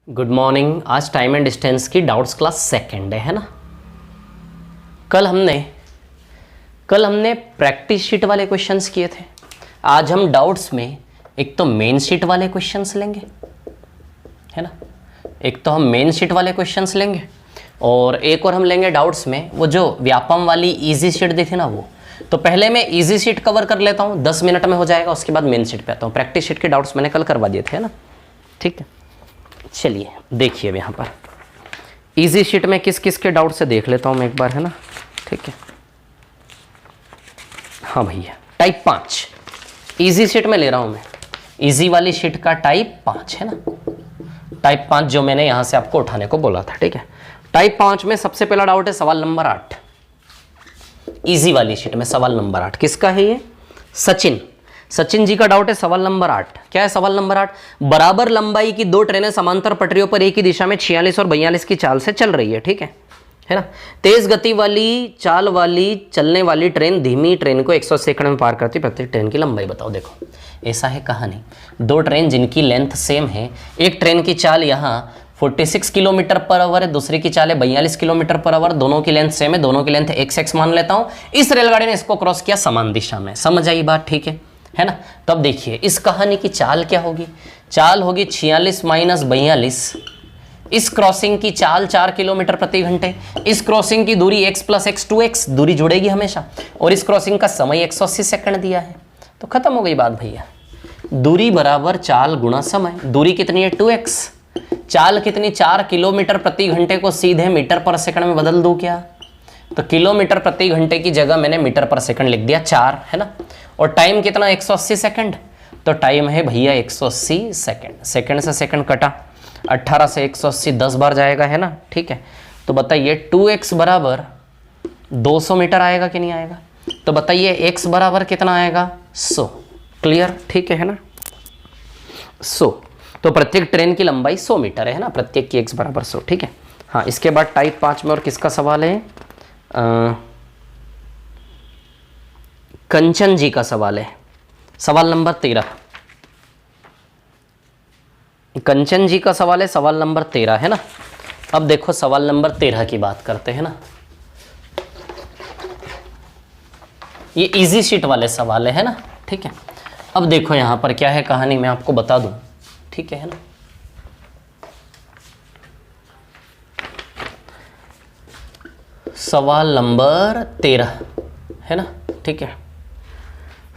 Good morning. आज time and distance की doubts class second है ना। कल हमने प्रैक्टिस शीट वाले क्वेश्चंस किए थे। आज हम डाउट्स में एक तो मेन शीट वाले क्वेश्चंस लेंगे, है ना। एक तो हम मेन शीट वाले क्वेश्चंस लेंगे और एक और हम लेंगे डाउट्स में वो जो व्यापम वाली इजी शीट दी थी ना वो। तो पहले मैं इजी शीट कवर कर लेता हूँ, 10 मिनट में हो जाएगा। उसके बाद मेन शीट पे आता हूँ। प्रैक्टिस शीट के डाउट्स मैंने कल करवा दिए थे, है ना। ठीक है, चलिए देखिए अब यहाँ पर इजी शीट में किस किस के डाउट से देख लेता हूँ मैं एक बार, है ना। ठीक है, हाँ भैया, टाइप 5 इजी शीट में ले रहा हूँ मैं। इजी वाली शीट का टाइप 5 है ना। टाइप 5 जो मैंने यहाँ से आपको उठाने को बोला था। ठीक है, टाइप 5 में सबसे पहला डाउट है सवाल नंबर 8। इजी वाली शीट में सवाल नंबर 8 किसका है? ये सचिन जी का डाउट है। सवाल नंबर 8 क्या है? सवाल नंबर 8, बराबर लंबाई की दो ट्रेनें समांतर पटरियों पर एक ही दिशा में 46 और 42 की चाल से चल रही है। ठीक है ना। तेज गति वाली चाल वाली चलने वाली ट्रेन धीमी ट्रेन को 100 सेकंड में पार करती है। प्रत्येक ट्रेन की लंबाई बताओ। देखो ऐसा है कहानी, दो ट्रेन जिनकी लेंथ सेम है, एक ट्रेन की चाल यहाँ 46 किलोमीटर पर आवर है, दूसरी की चाल है 42 किलोमीटर पर आवर। दोनों की लेंथ सेम है, दोनों की लेंथ x मान लेता हूं। इस रेलगाड़ी ने इसको क्रॉस किया समान दिशा में। समझ आई बात? ठीक है ना। तब देखिए इस कहानी की चाल क्या होगी? चाल होगी 46 माइनस 42। इस क्रॉसिंग की चाल 4 किलोमीटर प्रति घंटे। इस क्रॉसिंग की दूरी x प्लस x 2x, दूरी जुड़ेगी हमेशा। और इस क्रॉसिंग का समय 180 सेकंड दिया है। तो खत्म हो गई बात भैया। दूरी बराबर चाल गुणा समय। दूरी कितनी है? 2x। चाल कितनी? 4 किलोमीटर प्रति घंटे को सीधे मीटर पर सेकंड में बदल दूं क्या? तो किलोमीटर प्रति घंटे की जगह मैंने मीटर पर सेकंड लिख दिया 4, है ना। और टाइम कितना? 180 सेकंड। तो टाइम है भैया 180 सेकंड। सेकंड से सेकंड कटा, 18 से 180 10 बार जाएगा, है ना। ठीक है, तो बताइए 2x बराबर 200 मीटर आएगा कि नहीं आएगा? तो बताइए x बराबर कितना आएगा? 100। क्लियर? ठीक है ना। 100। तो प्रत्येक ट्रेन की लंबाई 100 मीटर है ना। प्रत्येक की x बराबर 100। ठीक है। हाँ, इसके बाद टाइप 5 में और किसका सवाल है? कंचन जी का सवाल है। सवाल नंबर 13। कंचन जी का सवाल है, सवाल नंबर 13, है ना। अब देखो सवाल नंबर 13 की बात करते हैं ना। ये इजी शीट वाले सवाल है ना। ठीक है, अब देखो यहां पर क्या है कहानी, मैं आपको बता दूं। ठीक है ना। सवाल नंबर 13 है ना। ठीक है,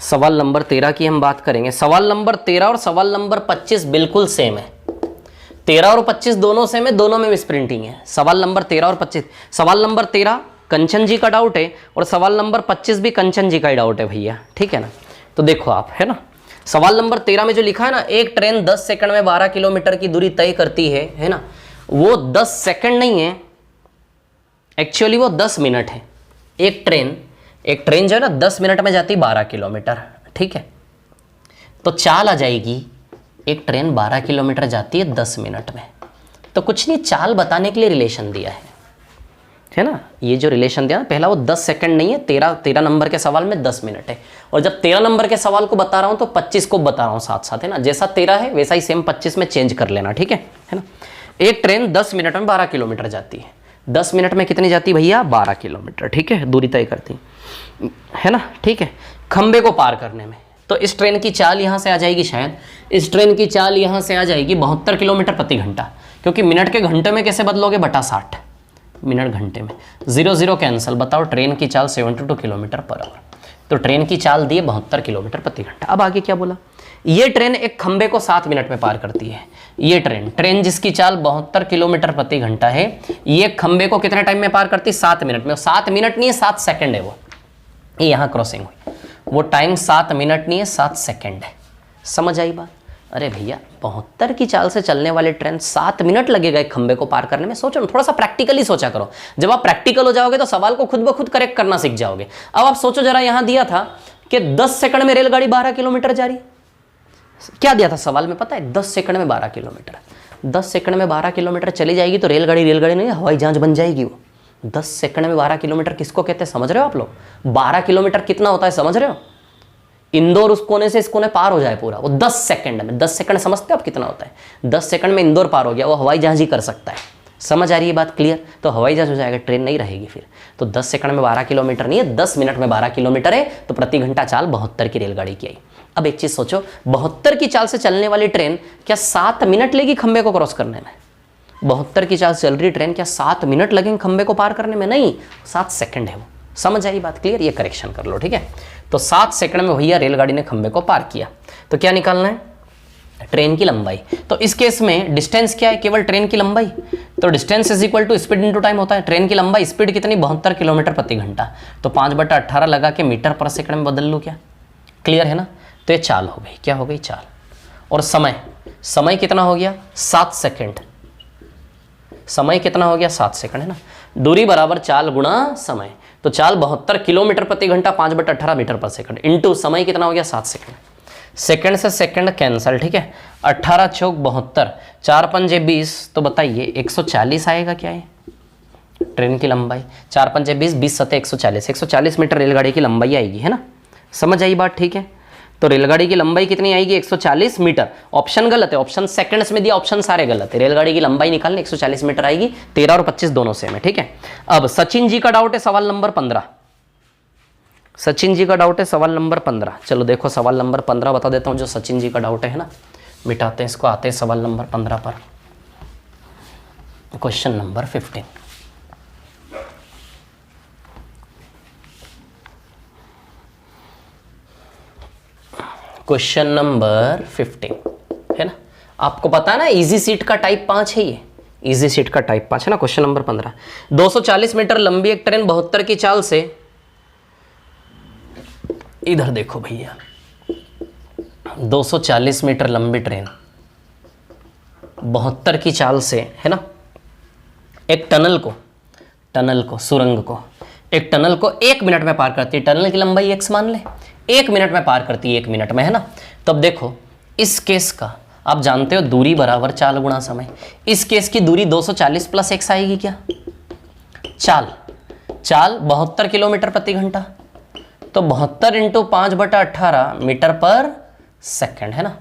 सवाल नंबर 13 की हम बात करेंगे। सवाल नंबर 13 और सवाल नंबर 25 बिल्कुल सेम है। 13 और 25 दोनों सेम है, दोनों में मिसप्रिंटिंग है। सवाल नंबर 13 और 25, सवाल नंबर 13 कंचन जी का डाउट है और सवाल नंबर 25 भी कंचन जी का ही डाउट है भैया। ठीक है ना। तो देखो आप, है ना, सवाल नंबर 13 में जो लिखा है ना, एक ट्रेन 10 सेकंड में 12 किलोमीटर की दूरी तय करती है ना। वो 10 सेकंड नहीं है, एक्चुअली वो 10 मिनट है। एक ट्रेन जो है ना 10 मिनट में जाती 12 किलोमीटर। ठीक है, तो चाल आ जाएगी, एक ट्रेन 12 किलोमीटर जाती है 10 मिनट में। तो कुछ नहीं, चाल बताने के लिए रिलेशन दिया है ना। ये जो रिलेशन दिया ना पहला, वो 10 सेकंड नहीं है। 13 नंबर के सवाल में 10 मिनट है। और जब 13 नंबर के सवाल को बता रहा हूं तो 25 को बता रहा हूं साथ साथ, है ना। जैसा 13 है वैसा ही सेम 25 में चेंज कर लेना। ठीक है ना। एक ट्रेन 10 मिनट में 12 किलोमीटर जाती है। 10 मिनट में कितनी जाती भैया? 12 किलोमीटर। ठीक है, दूरी तय करती है ना। ठीक है, खंबे को पार करने में तो इस ट्रेन की चाल यहाँ से आ जाएगी, शायद इस ट्रेन की चाल यहाँ से आ जाएगी 72 किलोमीटर प्रति घंटा। क्योंकि मिनट के घंटे में कैसे बदलोगे? बटा 60, मिनट घंटे में 0 0 कैंसिल। बताओ ट्रेन की चाल 72 किलोमीटर पर आवर। तो ट्रेन की चाल दी 72 किलोमीटर प्रति घंटा। अब आगे क्या बोला? ये ट्रेन एक खंबे को 7 मिनट में पार करती है। ये ट्रेन जिसकी चाल 72 किलोमीटर प्रति घंटा है, ये खंबे को कितने टाइम में पार करती है? 7 मिनट में। 7 मिनट नहीं है, 7 सेकंड है। वो ये यहाँ क्रॉसिंग हुई, वो टाइम 7 मिनट नहीं है, 7 सेकंड है। समझ आई बात? अरे भैया 72 की चाल से चलने वाली ट्रेन 7 मिनट लगेगा एक खंबे को पार करने में। सोचो, थोड़ा सा प्रैक्टिकली सोचा करो। जब आप प्रैक्टिकल हो जाओगे तो सवाल को खुद ब खुद करेक्ट करना सीख जाओगे। अब आप सोचो जरा, यहां दिया था कि 10 सेकंड में रेलगाड़ी 12 किलोमीटर जा रही। क्या दिया था सवाल में पता है? 10 सेकंड में 12 किलोमीटर। 10 सेकंड में 12 किलोमीटर चली जाएगी तो रेलगाड़ी नहीं, हवाई जहाज बन जाएगी वो। 10 सेकंड में 12 किलोमीटर किसको कहते हैं समझ रहे हो आप लोग? 12 किलोमीटर कितना होता है समझ रहे हो? इंदौर उस कोने से इस कोने पार हो जाए पूरा, वो 10 सेकंड में। 10 सेकंड समझते हो आप कितना होता है? 10 सेकंड में इंदौर पार हो गया, वो हवाई जहाज ही कर सकता है। समझ आ रही है बात? क्लियर? तो हवाई जहाज हो जाएगा, ट्रेन नहीं रहेगी फिर। तो 10 सेकंड में 12 किलोमीटर नहीं है, 10 मिनट में 12 किलोमीटर है, तो प्रति घंटा चाल 72 की रेलगाड़ी की आई। अब एक चीज सोचो, 72 की चाल से चलने वाली ट्रेन क्या 7 मिनट लेगी खंबे को क्रॉस करने में? 72 की चाल चल रही ट्रेन क्या 7 मिनट लगेंगे खंबे को पार करने में? नहीं, 7 सेकंड है वो। समझ आई बात? क्लियर? ये करेक्शन कर लो, ठीक है। तो 7 सेकंड में भैया रेलगाड़ी ने खंबे को पार किया। तो क्या निकालना है? ट्रेन की लंबाई। तो इस केस में डिस्टेंस क्या है? केवल ट्रेन की लंबाई। तो distance is equal to speed into time होता है। ट्रेन की लंबाई, स्पीड कितनी? 72 किलोमीटर प्रति घंटा। तो 5/18 लगा के मीटर पर सेकंड में बदल लूँ क्या? क्लियर है ना? तो ये चाल हो गई। क्या हो गई? चाल। और समय, समय कितना हो गया? 7 सेकंड। समय कितना हो गया? 7 सेकंड, है ना। दूरी बराबर चाल गुणा समय। तो चाल 72 किलोमीटर प्रति घंटा 5/18 मीटर पर सेकंड इंटू समय कितना हो गया? 7 सेकंड। सेकंड से सेकंड कैंसल, ठीक है। 18 चौक 72, 4 पंजे 20, तो बताइए 140 आएगा क्या? है ट्रेन की लंबाई। 4 पंजे 20, 20 सते 140, 140 मीटर रेलगाड़ी की लंबाई आएगी, है ना। समझ आई बात? ठीक है। तो रेलगाड़ी की लंबाई कितनी आएगी? 140 मीटर। ऑप्शन गलत है, ऑप्शन सेकंड्स में दिया, ऑप्शन सारे गलत है। रेलगाड़ी की लंबाई निकालने 140 मीटर आएगी। 13 और 25 दोनों सेम है, ठीक है। अब सचिन जी का डाउट है सवाल नंबर 15। सचिन जी का डाउट है सवाल नंबर 15। चलो देखो सवाल नंबर 15 बता देता हूं जो सचिन जी का डाउट है ना। मिटाते हैं इसको, आते हैं सवाल नंबर 15 पर। Question number 15। क्वेश्चन नंबर 15 है ना। आपको पता है ना इजी सीट का टाइप 5 है, ये इजी सीट का टाइप 5 है ना। क्वेश्चन नंबर 15, 240 मीटर लंबी एक ट्रेन 72 की चाल से, इधर देखो भैया, 240 मीटर लंबी ट्रेन 72 की चाल से, है ना, एक टनल को सुरंग को, एक टनल को 1 मिनट में पार करती है। टनल की लंबाई x मान ले, 1 मिनट में पार करती है, 1 मिनट में, है ना। तब देखो इस केस का आप जानते हो दूरी बराबर चाल गुणा समय। इस केस की दूरी 240 प्लस x आएगी क्या? चाल 72 किलोमीटर प्रति घंटा, तो 72 इंटू 5/18 मीटर पर सेकंड, है ना।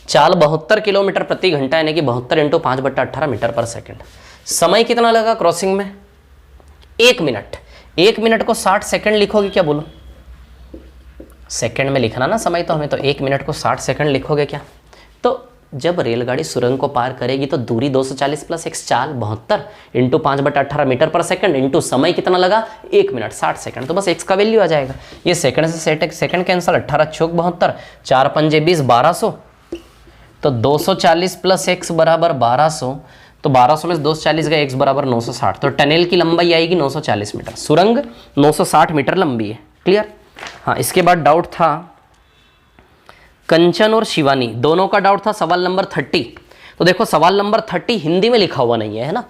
चाल 72 किलोमीटर प्रति घंटा यानी कि 72 इंटू 5/18 मीटर पर सेकंड। समय कितना लगा क्रॉसिंग में? 1 मिनट। 1 मिनट को 60 सेकंड लिखोगे क्या? बोलो, सेकंड में लिखना ना समय, तो हमें तो 1 मिनट को 60 सेकंड लिखोगे क्या? तो जब रेलगाड़ी सुरंग को पार करेगी तो दूरी 240 प्लस x, चाल 72 इंटू 5/18 मीटर पर सेकंड इंटू समय कितना लगा? 1 मिनट 60 सेकंड। तो बस x का वैल्यू आ जाएगा। ये सेकंड से सेकंड कैंसल, 18 चौक 72, 4 पंजे 20, 1200। तो 240 प्लस x बराबर 1200, तो 1200 में 240 गए, x बराबर 960। तो टनल की लंबाई आएगी 940 मीटर, सुरंग 960 मीटर लंबी है। क्लियर? हाँ, इसके बाद डाउट था कंचन और शिवानी, दोनों का डाउट था सवाल नंबर 30। तो देखो सवाल नंबर 30 हिंदी में लिखा हुआ नहीं है ना।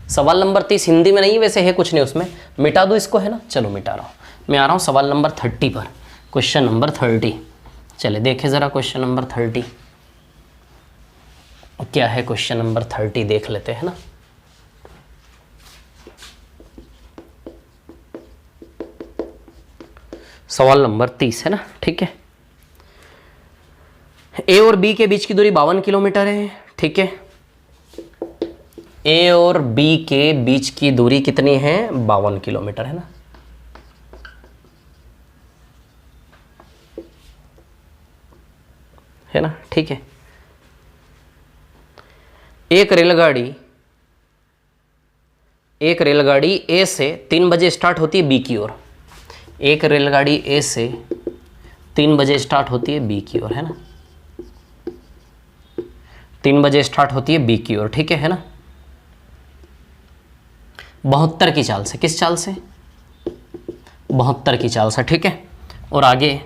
सवाल नंबर 30 हिंदी में नहीं है, वैसे है कुछ नहीं उसमें, मिटा दो इसको, है ना। चलो मिटा रहा हूँ, मैं आ रहा हूँ सवाल नंबर 30 पर। क्वेश्चन नंबर 30, चले देखे ज़रा क्वेश्चन नंबर 30 क्या है। क्वेश्चन नंबर 30 देख लेते हैं ना। सवाल नंबर 30 है ना, ठीक है। ए और बी के बीच की दूरी 52 किलोमीटर है, ठीक है। ए और बी के बीच की दूरी कितनी है? 52 किलोमीटर, है ना। है ना, ठीक है। एक रेलगाड़ी ए से 3 बजे स्टार्ट होती है बी की ओर। एक रेलगाड़ी ए से 3 बजे स्टार्ट होती है बी की ओर, है ना। 3 बजे स्टार्ट होती है बी की ओर, ठीक है ना। 72 की चाल से, किस चाल से? 72 की चाल से, ठीक है। और आगे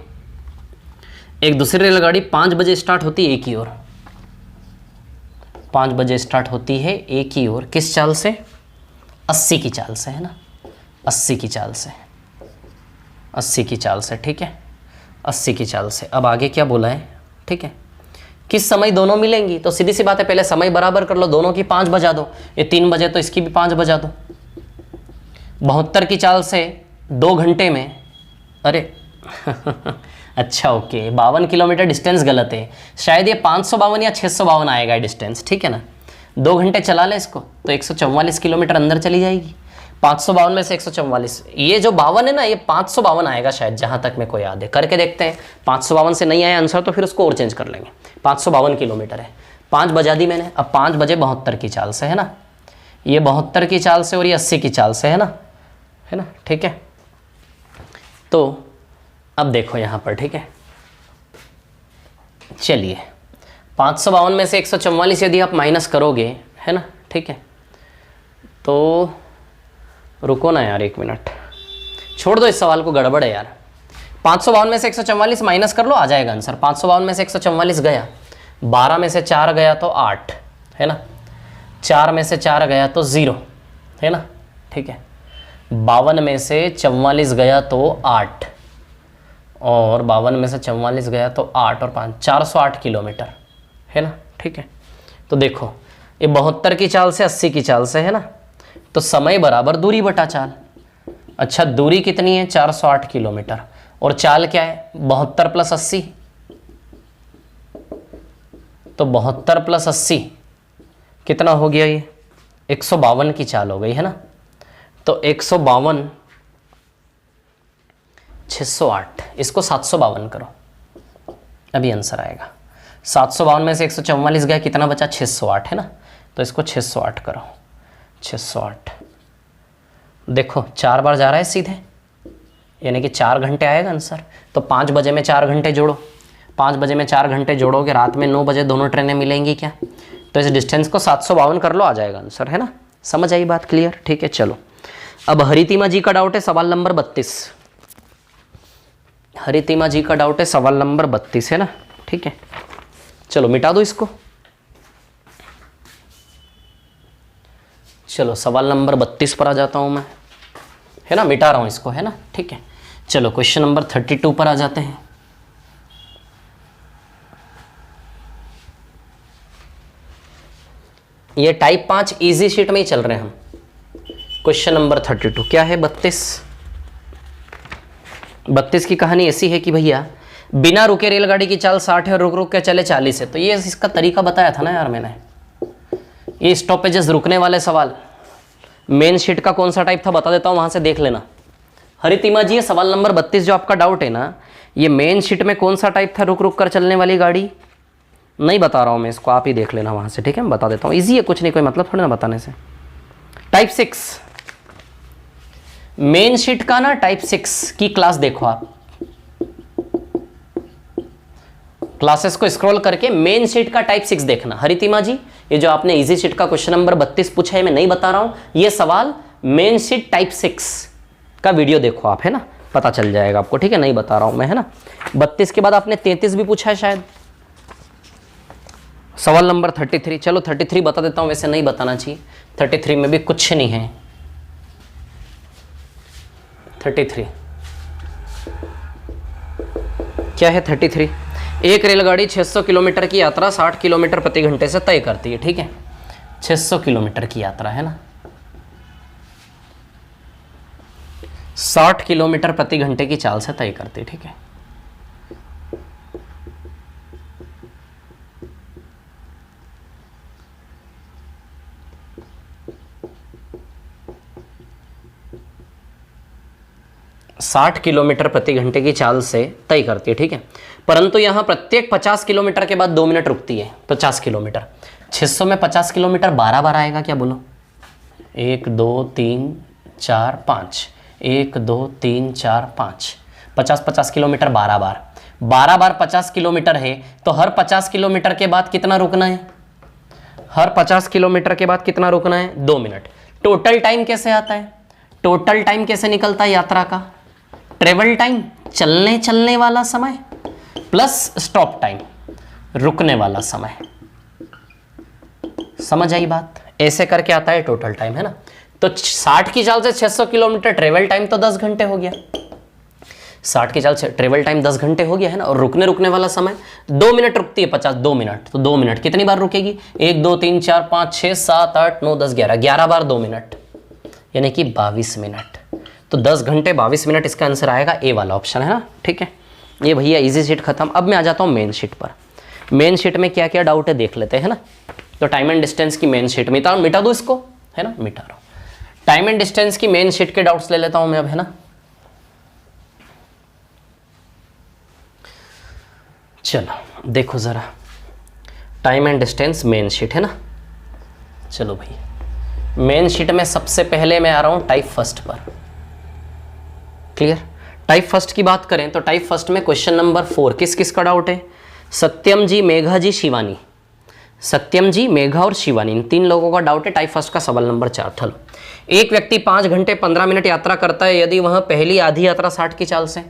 एक दूसरी रेलगाड़ी 5 बजे स्टार्ट होती है ए की ओर। 5 बजे स्टार्ट होती है ए की ओर, किस चाल से? 80 की चाल से, है ना। 80 की चाल से, 80 की चाल से, ठीक है। 80 की चाल से। अब आगे क्या बोला है, ठीक है। किस समय दोनों मिलेंगी? तो सीधी सी बात है, पहले समय बराबर कर लो, दोनों की 5 बजा दो। ये 3 बजे तो इसकी भी 5 बजा दो। 72 की चाल से 2 घंटे में, अरे अच्छा ओके, 52 किलोमीटर डिस्टेंस गलत है, शायद ये 552 या 652 आएगा डिस्टेंस, ठीक है ना। 2 घंटे चला ले इसको तो 144 किलोमीटर अंदर चली जाएगी। 552 में से 144, ये जो 52 है ना, ये 552 आएगा शायद, जहां तक मेरे को याद है। करके देखते हैं, 552 से नहीं आया आंसर तो फिर उसको और चेंज कर लेंगे। 552 किलोमीटर है, 5 बजा दी मैंने। अब 5 बजे 72 की चाल से, है ना, ये 72 की चाल से और ये 80 की चाल से, है ना, ठीक है। तो अब देखो यहां पर, ठीक है, चलिए 552 में से 144 यदि आप माइनस करोगे, है ना, ठीक है, तो रुको ना यार 1 मिनट, छोड़ दो इस सवाल को, गड़बड़ है यार। 552 में से 144 माइनस कर लो, आ जाएगा आंसर। 552 में से 144 गया, 12 में से 4 गया तो 8, है ना, 4 में से 4 गया तो 0, है ना, ठीक है। 52 में से 44 गया तो 8, और 52 में से 44 गया तो 8 और 5, 408 किलोमीटर, है ना, ठीक है। तो देखो ये 72 की चाल से 80 की चाल से, है ना, तो समय बराबर दूरी बटा चाल। अच्छा, दूरी कितनी है? 408 किलोमीटर, और चाल क्या है? 72 प्लस 80, तो 72 प्लस 80 कितना हो गया? ये 152 की चाल हो गई, है ना। तो 152 608, इसको 752 करो, अभी आंसर आएगा। 752 में से 144 गया, कितना बचा? 608, है ना, तो इसको 608 करो, 608। देखो 4 बार जा रहा है सीधे, यानी कि 4 घंटे आएगा आंसर। तो 5 बजे में 4 घंटे जोड़ो, 5 बजे में 4 घंटे जोड़ोगे, रात में 9 बजे दोनों ट्रेनें मिलेंगी क्या? तो इस डिस्टेंस को 752 कर लो, आ जाएगा आंसर, है ना। समझ आई बात? क्लियर? ठीक है, चलो अब हरितिमा जी का डाउट है सवाल नंबर 32। हरितिमा जी का डाउट है सवाल नंबर 32, है ना, ठीक है। चलो मिटा दो इसको, चलो सवाल नंबर 32 पर आ जाता हूं मैं, है ना, मिटा रहा हूं इसको, है ना, ठीक है। चलो क्वेश्चन नंबर 32 पर आ जाते हैं। ये टाइप 5 इजी शीट में ही चल रहे हैं हम। क्वेश्चन नंबर 32 क्या है? 32 की कहानी ऐसी है कि भैया बिना रुके रेलगाड़ी की चाल 60 है और रुक रुक के चले 40 है। तो ये इसका तरीका बताया था ना यार मैंने, ये स्टॉपेजेस रुकने वाले सवाल। मेन शीट का कौन सा टाइप था बता देता हूं, वहां से देख लेना। हरितिमा जी, ये सवाल नंबर 32 जो आपका डाउट है ना, ये मेन शीट में कौन सा टाइप था रुक रुक कर चलने वाली गाड़ी? नहीं बता रहा हूं मैं, इसको आप ही देख लेना वहां से, ठीक है। मैं बता देता हूं, इजी है, कुछ नहीं, कोई मतलब थोड़ी ना बताने से। टाइप 6 मेन शीट का ना, टाइप 6 की क्लास देखो आप, क्लासेस को स्क्रॉल करके मेन शीट का टाइप 6 देखना। हरितिमा जी, ये जो आपने इजी शीट का क्वेश्चन नंबर 32 पूछा है, मैं नहीं बता रहा हूं, ये सवाल मेन शीट टाइप 6 का वीडियो देखो आप, है ना, पता चल जाएगा आपको, ठीक है। नहीं बता रहा हूं मैं, है ना। 32 के बाद आपने 33 भी पूछा है शायद, सवाल नंबर 33। चलो 33 बता देता हूं, वैसे नहीं बताना चाहिए, 33 में भी कुछ नहीं है। 33 क्या है? 33 एक रेलगाड़ी 600 किलोमीटर की यात्रा 60 किलोमीटर प्रति घंटे से तय करती है, ठीक है। 600 किलोमीटर की यात्रा, है ना, 60 किलोमीटर प्रति घंटे की चाल से तय करती है, ठीक है। साठ किलोमीटर प्रति घंटे की चाल से तय करती है, ठीक है। परंतु यहां प्रत्येक 50 किलोमीटर के बाद 2 मिनट रुकती है। 50 किलोमीटर, 600 में 50 किलोमीटर 12 बार आएगा क्या? बोलो, 1 2 3 4 5, 1 2 3 4 5, 50 किलोमीटर 12 बार, 12 बार 50 किलोमीटर है, तो हर 50 किलोमीटर के बाद कितना रुकना है? हर 50 किलोमीटर के बाद कितना रुकना है? 2 मिनट। टोटल टाइम कैसे आता है? टोटल टाइम कैसे निकलता है यात्रा का? ट्रेवल टाइम, चलने वाला समय, प्लस स्टॉप टाइम, रुकने वाला समय। समझ आई बात? ऐसे करके आता है टोटल टाइम, है ना। तो 60 की चाल से 600 किलोमीटर ट्रेवल टाइम तो 10 घंटे हो गया। 60 की चाल से ट्रेवल टाइम 10 घंटे हो गया, है ना। और रुकने वाला समय 2 मिनट रुकती है 50, 2 मिनट, तो 2 मिनट कितनी बार रुकेगी? 1 2 3 4 5 6 7 8 9 10 11, 11 बार 2 मिनट, यानी कि 22 मिनट। तो 10 घंटे 22 मिनट इसका आंसर आएगा, ए वाला ऑप्शन, है ना, ठीक है। ये भैया इजी शीट खत्म। अब मैं आ जाता हूँ मेन शीट पर। मेन शीट में क्या क्या डाउट है देख लेते हैं ना। तो टाइम एंड डिस्टेंस की मेन शीट मिटा दो इसको, है ना, मिटा रहा हूँ। टाइम एंड डिस्टेंस की मेन शीट के डाउट्स ले लेता हूँ मैं अब, है ना। चलो देखो ज़रा, time and distance main sheet है ना। चलो भाई, मेन शीट में सबसे पहले मैं आ रहा हूँ टाइप फर्स्ट पर। क्लियर। टाइप फर्स्ट की बात करें तो टाइप फर्स्ट में क्वेश्चन नंबर 4 किस किस का डाउट है? सत्यम जी, मेघा जी, शिवानी। सत्यम जी, मेघा और शिवानी, इन 3 लोगों का डाउट है। टाइप फर्स्ट का सवाल नंबर 4। चलो, एक व्यक्ति 5 घंटे 15 मिनट यात्रा करता है यदि वह पहली आधी यात्रा 60 की चाल से।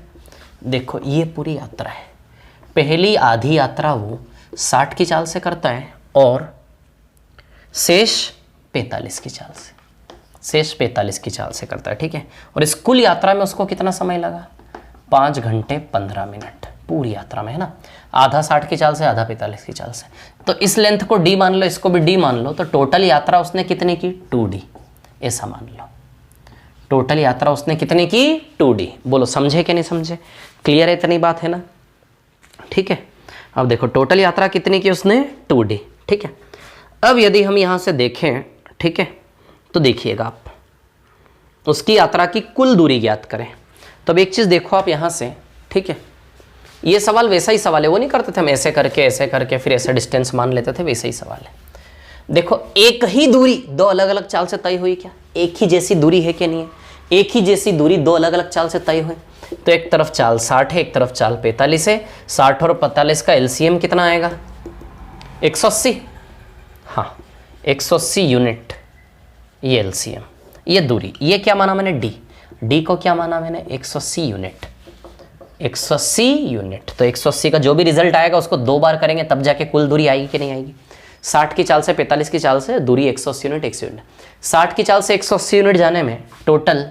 देखो ये पूरी यात्रा है, पहली आधी यात्रा वो 60 की चाल से करता है और शेष 45 की चाल से, शेष 45 की चाल से करता है, ठीक है। और इस कुल यात्रा में उसको कितना समय लगा? 5 घंटे 15 मिनट पूरी यात्रा में, है ना। आधा 60 की चाल से, आधा 45 की चाल से। तो इस लेंथ को d मान लो, इसको भी d मान लो, तो टोटल यात्रा उसने कितने की? 2d, ऐसा मान लो। टोटल यात्रा उसने कितने की? 2d। बोलो समझे कि नहीं समझे? क्लियर है इतनी बात, है ना, ठीक है। अब देखो टोटल यात्रा कितनी की उसने? 2d, ठीक है। अब यदि हम यहाँ से देखें, ठीक है, तो देखिएगा आप उसकी यात्रा की कुल दूरी ज्ञात करें। तो अब एक चीज़ देखो आप यहाँ से, ठीक है, ये सवाल वैसा ही सवाल है, वो नहीं करते थे हम ऐसे करके फिर ऐसे डिस्टेंस मान लेते थे, वैसा ही सवाल है। देखो एक ही दूरी 2 अलग अलग चाल से तय हुई क्या? एक ही जैसी दूरी है कि नहीं है? एक ही जैसी दूरी 2 अलग अलग चाल से तय हुई। तो एक तरफ चाल 60 है, एक तरफ चाल 45 है। 60 और 45 का एलसीएम कितना आएगा? 180। हाँ 180 यूनिट, ये एलसीएम, ये दूरी। ये क्या माना मैंने? डी को क्या माना मैंने? 180 यूनिट, 180 यूनिट। तो 180 का जो भी रिजल्ट आएगा उसको 2 बार करेंगे तब जाके कुल दूरी आएगी कि नहीं आएगी। 60 की चाल से 45 की चाल से दूरी 180 यूनिट, 100 यूनिट। 60 की चाल से 180 यूनिट जाने में टोटल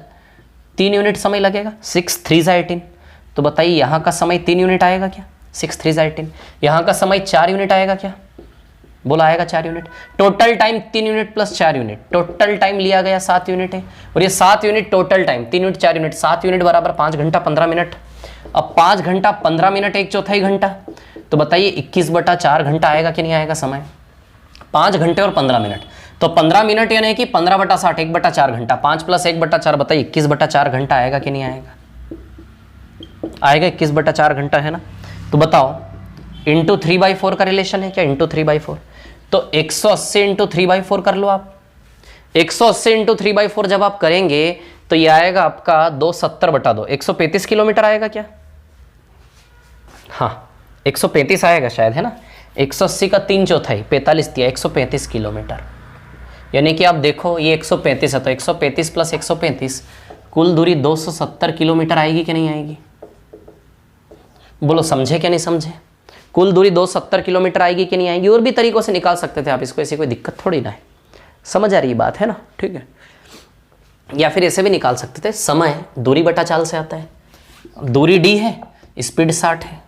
3 यूनिट समय लगेगा। 6 3 18। तो बताइए यहाँ का समय 3 यूनिट आएगा क्या? 6 3 18। यहाँ का समय 4 यूनिट आएगा क्या? बोला आएगा 4 unit. Total time 3 unit plus 4 unit, total time लिया गया 7 यूनिट है। और ये 7 unit total time, 3 unit 4 unit, 7 unit बराबर 5 घंटा 15 मिनट। अब 5 घंटा 15 मिनट 1/4 घंटा, तो बताइए 21/4 घंटा आएगा कि नहीं आएगा समय? 5 घंटे और 15 मिनट, तो 15 मिनट यानी कि 15/60, 1/4 घंटा। 5 + 1/4 बताइए 21/4 घंटा आएगा कि नहीं आएगा? आएगा 21/4 घंटा, है ना। तो बताओ इंटू 3/4 का रिलेशन है क्या? इंटू 3/4, तो 180 इंटू 3/4 कर लो आप। 180 इंटू 3/4 जब आप करेंगे तो ये आएगा आपका 270/2, 135 किलोमीटर आएगा क्या? हाँ 135 आएगा शायद, है ना। 180 का 3/4, 45 दिया, 135 किलोमीटर। यानी कि आप देखो ये 135 है, तो 135 + 135 कुल दूरी 270 किलोमीटर आएगी कि नहीं आएगी? बोलो समझे क्या नहीं समझे? कुल दूरी 270 किलोमीटर आएगी कि नहीं आएगी? और भी तरीकों से निकाल सकते थे आप इसको, ऐसी कोई दिक्कत थोड़ी ना है। समझ आ रही बात, है ना, ठीक है। या फिर ऐसे भी निकाल सकते थे, समय दूरी बटा चाल से आता है। दूरी d है, स्पीड 60 है,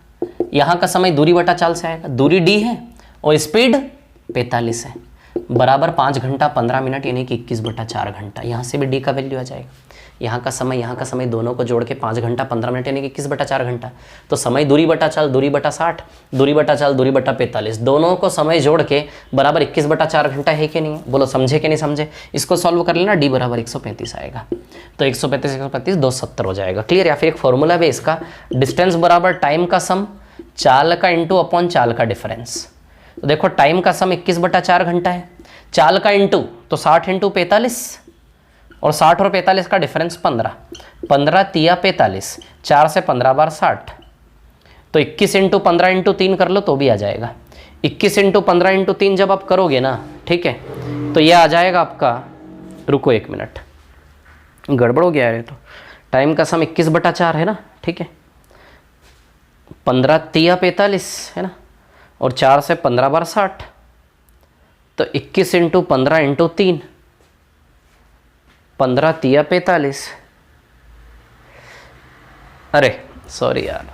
यहाँ का समय दूरी बटा चाल से आएगा। दूरी d है और स्पीड 45 है, बराबर 5 घंटा 15 मिनट यानी कि 21/4 घंटा। यहाँ से भी d का वैल्यू आ जाएगा। यहाँ का समय दोनों को जोड़ के 5 घंटा 15 मिनट यानी कि 21/4 घंटा। तो समय दूरी बटा चाल दूरी बटा 60, दूरी बटा चाल दूरी बटा 45, दोनों को समय जोड़ के बराबर 21/4 घंटा है कि नहीं? बोलो समझे कि नहीं समझे? इसको सॉल्व कर लेना, d बराबर 135 आएगा। तो 135 270 हो जाएगा। क्लियर। या फिर एक फॉर्मूला भी इसका, डिस्टेंस बराबर टाइम का सम चाल का इंटू अपॉन चाल का डिफरेंस। तो देखो टाइम का सम 21/4 घंटा है, चाल का इंटू तो 60 इंटू 45, और 60 और 45 का डिफरेंस 15, 15 तिया 45, 4 से 15 बार 60, तो 21 इंटू 15 इंटू 3 कर लो तो भी आ जाएगा। 21 इंटू 15 इंटू 3 जब आप करोगे ना, ठीक है, तो यह आ जाएगा आपका, रुको 1 मिनट, गड़बड़ हो गया है। तो टाइम का सम 21/4 है ना, ठीक है, 15 तिया 45 है ना, और 4 से 15 बार 60, तो 21 इंटू 15 इंटू 3, 15 तिया 45। अरे सॉरी यार,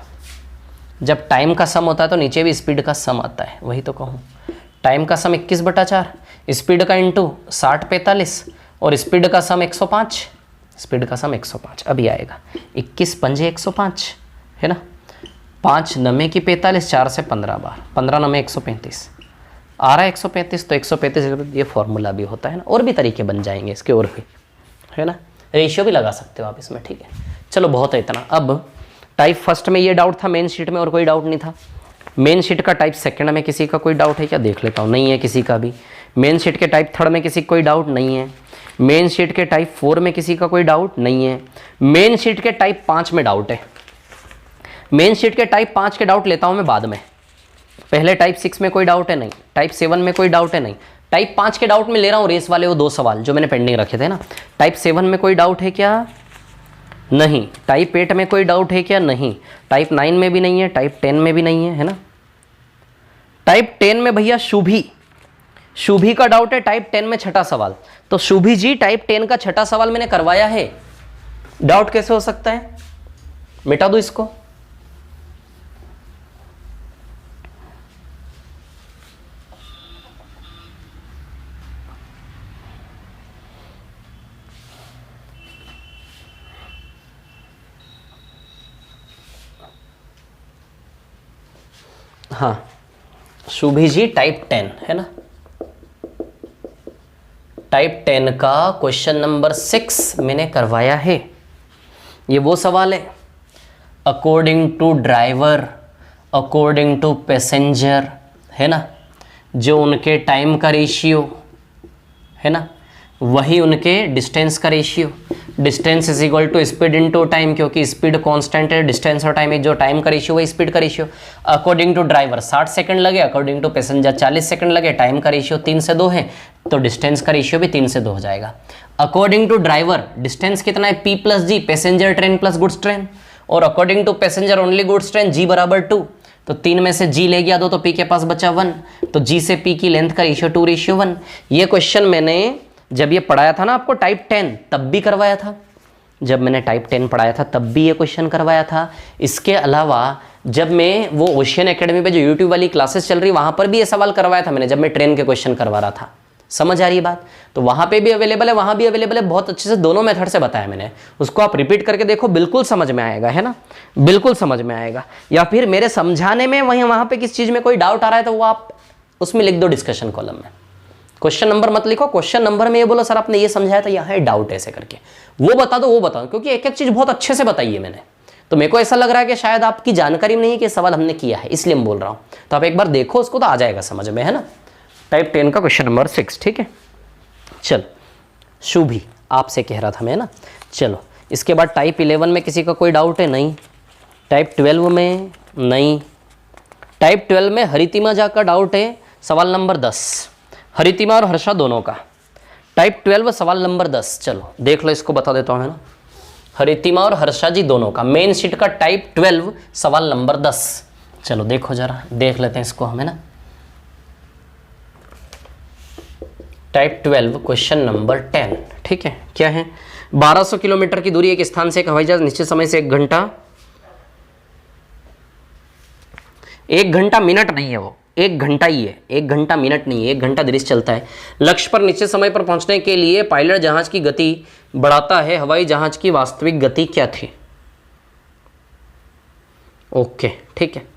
जब टाइम का सम होता है तो नीचे भी स्पीड का सम आता है, वही तो कहूँ। टाइम का सम 21/4, स्पीड का इंटू 60 45, और स्पीड का सम 105, स्पीड का सम 105 अभी आएगा। 21 पंजे 105 है ना, 5 नमे की 45, 4 से 15 बार, 15 नमे 135 आ रहा है 135, तो 135 ये फॉर्मूला भी होता है ना। और भी तरीके बन जाएंगे इसके, और भी है ना, रेशियो भी लगा सकते हो आप इसमें, ठीक है। चलो बहुत है इतना। अब टाइप फर्स्ट में ये डाउट था, मेन शीट में और कोई डाउट नहीं था। मेन शीट का टाइप सेकंड में किसी का कोई डाउट है क्या, देख लेता हूँ, नहीं है किसी का भी। मेन शीट के टाइप थर्ड में किसी का कोई डाउट नहीं है। मेन शीट के टाइप 4 में किसी का कोई डाउट नहीं है। मेन शीट के टाइप 5 में डाउट है। मेन शीट के टाइप 5 के डाउट लेता हूँ मैं बाद में, पहले टाइप 6 में कोई डाउट है नहीं, टाइप 7 में कोई डाउट है नहीं। टाइप 5 के डाउट में ले रहा हूँ रेस वाले वो 2 सवाल जो मैंने पेंडिंग रखे थे ना। टाइप 7 में कोई डाउट है क्या, नहीं। टाइप 8 में कोई डाउट है क्या, नहीं। टाइप 9 में भी नहीं है, टाइप 10 में भी नहीं है ना। टाइप 10 में भैया शुभी का डाउट है, टाइप 10 में छठा सवाल। तो शुभी जी टाइप 10 का छठा सवाल मैंने करवाया है, डाउट कैसे हो सकता है, मिटा दो इसको। हाँ शुभी जी टाइप 10 है ना। टाइप 10 का क्वेश्चन नंबर 6 मैंने करवाया है। ये वो सवाल है, according to driver, according to passenger, है ना, जो उनके टाइम का रेशियो है ना, वही उनके डिस्टेंस का ratio. Distance is equal to speed into time, क्योंकि स्पीड कांस्टेंट है, डिस्टेंस और टाइम, जो टाइम का रेशियो वही स्पीड का ratio. According to driver 60 second लगे, अकॉर्डिंग टू पैसेंजर 40 सेकंड लगे, टाइम का रेशियो 3 से 2 है, तो डिस्टेंस का रेशियो भी 3 से 2 हो जाएगा। अकॉर्डिंग टू ड्राइवर डिस्टेंस कितना है, P plus G, passenger train plus goods train, और according to passenger only goods train, G बराबर 2, तो 3 में से G ले गया 2, तो P के पास बचा 1, तो G से P की लेंथ का रेशियो 2:1। ये क्वेश्चन मैंने जब ये पढ़ाया था ना आपको टाइप 10 तब भी करवाया था, जब मैंने टाइप 10 पढ़ाया था तब भी ये क्वेश्चन करवाया था। इसके अलावा जब मैं वो ओशियन एकेडमी पे जो यूट्यूब वाली क्लासेस चल रही वहाँ पर भी ये सवाल करवाया था मैंने, जब मैं ट्रेन के क्वेश्चन करवा रहा था। समझ आ रही है बात, तो वहाँ पे भी अवेलेबल है, वहाँ भी अवेलेबल है, बहुत अच्छे से दोनों मेथड से बताया मैंने, उसको आप रिपीट करके देखो, बिल्कुल समझ में आएगा, है ना, बिल्कुल समझ में आएगा। या फिर मेरे समझाने में वहाँ पे किस चीज़ में कोई डाउट आ रहा है तो वो आप उसमें लिख दो डिस्कशन कॉलम में, क्वेश्चन नंबर मत लिखो, क्वेश्चन नंबर में ये बोलो सर आपने ये समझाया था, यहाँ डाउट ऐसे करके वो बता दो, वो बताओ, क्योंकि एक एक चीज़ बहुत अच्छे से बताई है मैंने, तो मेरे को ऐसा लग रहा है कि शायद आपकी जानकारी में नहीं है कि सवाल हमने किया है, इसलिए मैं बोल रहा हूँ। तो आप एक बार देखो उसको तो आ जाएगा समझ में, है ना। टाइप 10 का क्वेश्चन नंबर 6, ठीक है। चलो शुभी आपसे कह रहा था मैं, है ना। चलो इसके बाद टाइप 11 में किसी का कोई डाउट है, नहीं। टाइप 12 में नहीं। टाइप 12 में हरितिमा जा का डाउट है, सवाल नंबर 10, हरितिमा और हर्षा दोनों का। टाइप 12 सवाल नंबर 10, चलो देख लो, इसको बता देता हूँ, है ना। हरितिमा और हर्षा जी दोनों का मेन शीट का टाइप 12 सवाल नंबर 10, चलो देखो जरा, देख लेते हैं इसको हम, है ना। टाइप 12 क्वेश्चन नंबर 10, ठीक है। क्या है, 1200 किलोमीटर की दूरी एक स्थान से एक हवाई जहाज निश्चित समय से 1 घंटा, 1 घंटा मिनट नहीं है वो, 1 घंटा ही है, 1 घंटा मिनट नहीं है, 1 घंटा देरी से चलता है। लक्ष्य पर निश्चित समय पर पहुंचने के लिए पायलट जहाज की गति बढ़ाता है, हवाई जहाज की वास्तविक गति क्या थी। ओके ठीक है।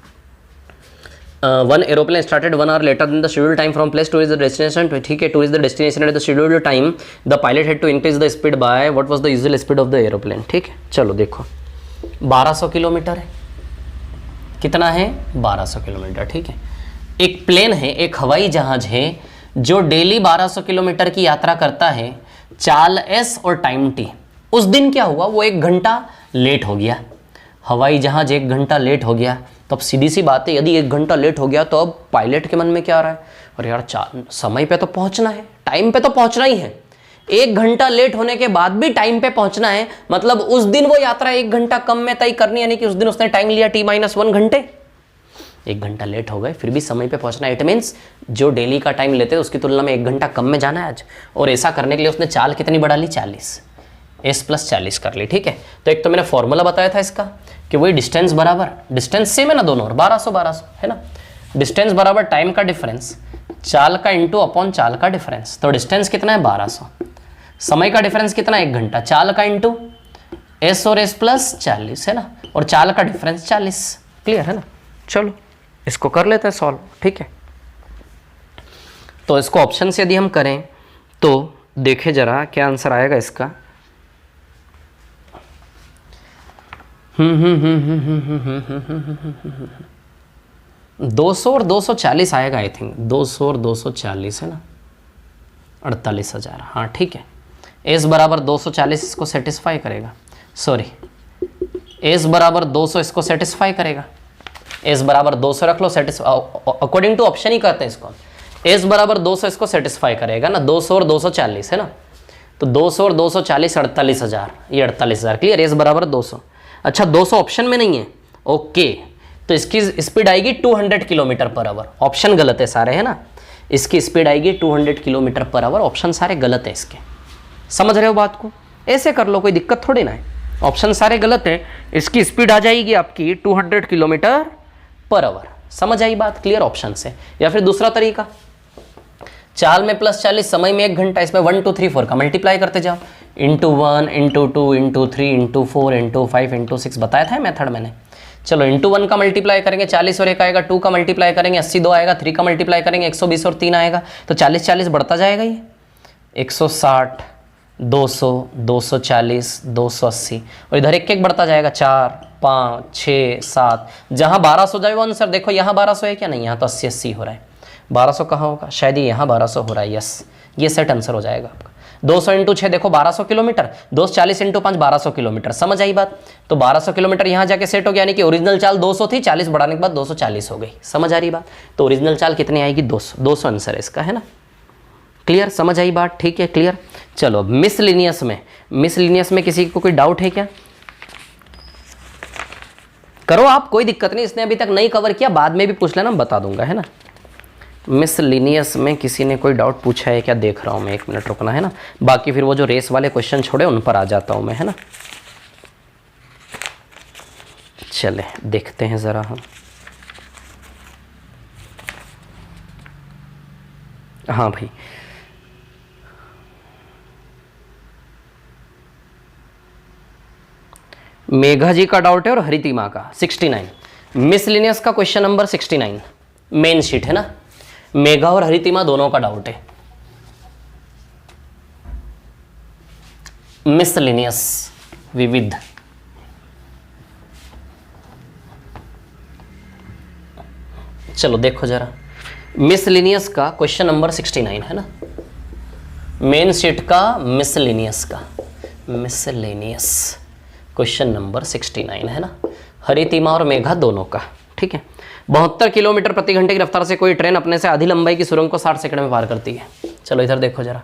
One aeroplane started 1 hour later then the scheduled time from place to is the destination, ठीक है। To is the destination at the scheduled time, the pilot had to increase the speed by what was the usual speed of the aeroplane, ठीक है। चलो देखो 1200 kilometre है, कितना है 1200 kilometre, ठीक है। एक प्लेन है, एक हवाई जहाज है जो डेली 1200 किलोमीटर की यात्रा करता है, चाल एस और टाइम टी। उस दिन क्या हुआ, वो 1 घंटा लेट हो गया, हवाई जहाज 1 घंटा लेट हो गया। तो अब सीधी सी बात है, यदि 1 घंटा लेट हो गया तो अब पायलट के मन में क्या आ रहा है, और यार समय पे तो पहुंचना है, टाइम पे तो पहुंचना ही है, 1 घंटा लेट होने के बाद भी टाइम पे पहुंचना है, मतलब उस दिन वो यात्रा 1 घंटा कम में तय करनी, यानी कि उस दिन उसने टाइम लिया T-1 घंटे, 1 घंटा लेट हो गए फिर भी समय पे पहुंचना। इट मीन्स जो डेली का टाइम लेते हैं उसकी तुलना में 1 घंटा कम में जाना है आज, और ऐसा करने के लिए उसने चाल कितनी बढ़ा ली, 40, S+40 कर ली, ठीक है। तो एक तो मैंने फॉर्मूला बताया था इसका कि वही डिस्टेंस बराबर, डिस्टेंस सेम है ना दोनों, और 1200 है ना, डिस्टेंस बराबर टाइम का डिफरेंस, चाल का इंटू अपॉन चाल का डिफरेंस। तो डिस्टेंस कितना है 1200, समय का डिफरेंस कितना है 1 घंटा, चाल का इंटू S और S+40 है ना, और चाल का डिफरेंस 40, क्लियर है ना। चलो इसको कर लेते हैं सॉल्व, ठीक है। तो इसको ऑप्शन से यदि हम करें तो देखें जरा क्या आंसर आएगा इसका। 200 और 240 आएगा आई थिंक, 200 और 240 है ना, 48,000। हाँ ठीक है, एस बराबर 240 इसको सेटिस्फाई करेगा, सॉरी एस बराबर 200 इसको सेटिस्फाई करेगा। एस बराबर 200 रख लो, अकॉर्डिंग टू ऑप्शन ही करते हैं इसको। एस बराबर 200 इसको सेटिस्फाई करेगा ना, 200 और 240 है ना, तो 200 और 240 48,000, ये 48,000 क्लियर। एस बराबर 200। अच्छा 200 ऑप्शन में नहीं है, ओके, तो इसकी स्पीड आएगी 200 किलोमीटर पर आवर। ऑप्शन गलत है सारे है ना, इसकी स्पीड आएगी 200 किलोमीटर पर आवर, ऑप्शन सारे गलत है इसके। समझ रहे हो बात को, ऐसे कर लो, कोई दिक्कत थोड़ी ना है। ऑप्शन सारे गलत है, इसकी स्पीड आ जाएगी आपकी 200 किलोमीटर पर आवर। समझ आई बात, क्लियर ऑप्शन से। या फिर दूसरा तरीका, चाल में +40, समय में 1 घंटा, इसमें 1 2 3 4 का मल्टीप्लाई करते जाओ, into 1 into 2 into 3 into 4 into 5 into 6 बताया था मेथड मैंने। चलो इंटू 1 का मल्टीप्लाई करेंगे 40 और 1 आएगा, 2 का मल्टीप्लाई करेंगे 80 2 आएगा, 3 का मल्टीप्लाई करेंगे 120 और 3 आएगा, तो 40 40 बढ़ता जाएगा ये 160 200 240 280, और इधर 1 1 बढ़ता जाएगा 4 5 6 7, जहाँ 1200 जाए वो आंसर देखो, यहाँ 1200 है क्या, नहीं यहाँ तो 80 80 हो रहा है। 1200 कहाँ होगा, शायद ये यहाँ 1200 हो रहा है, यस ये सेट आंसर हो जाएगा आपका। 200 इंटू 6 देखो 1200 किलोमीटर, 240 इंटू 5 1200 किलोमीटर। समझ आई बात, तो 1200 किलोमीटर यहाँ जाके सेट हो गया, यानी कि ओरिजिनल चाल 200 थी, 40 बढ़ाने के बाद 240 हो गई। समझ आ रही बात, तो ओरिजिनल चाल कितनी आएगी 200, 200 आंसर है इसका है ना। क्लियर, समझ आई बात, ठीक है क्लियर। चलो मिसलिनियस में किसी को कोई डाउट है क्या, करो आप, कोई दिक्कत नहीं, इसने अभी तक नहीं कवर किया, बाद में भी पूछ लेना, बता दूंगा है ना। मिसलिनियस में किसी ने कोई डाउट पूछा है क्या, देख रहा हूं मैं, 1 मिनट रुकना है ना, बाकी फिर वो जो रेस वाले क्वेश्चन छोड़े उन पर आ जाता हूं मैं है ना। चले देखते हैं जरा हम, हाँ भाई मेघा जी का डाउट है और हरितिमा का 69, मिसलिनियस का क्वेश्चन नंबर 69 मेन शीट है ना, मेघा और हरितिमा दोनों का डाउट है। मिसलिनियस विविध, चलो देखो जरा, मिसलिनियस का क्वेश्चन नंबर 69 है ना, मेन शीट का मिसलिनियस क्वेश्चन नंबर 69 है ना, हरितिमा और मेघा दोनों का, ठीक है। 72 किलोमीटर प्रति घंटे की रफ्तार से कोई ट्रेन अपने से आधी लंबाई की सुरंग को 60 सेकंड में पार करती है। चलो इधर देखो जरा,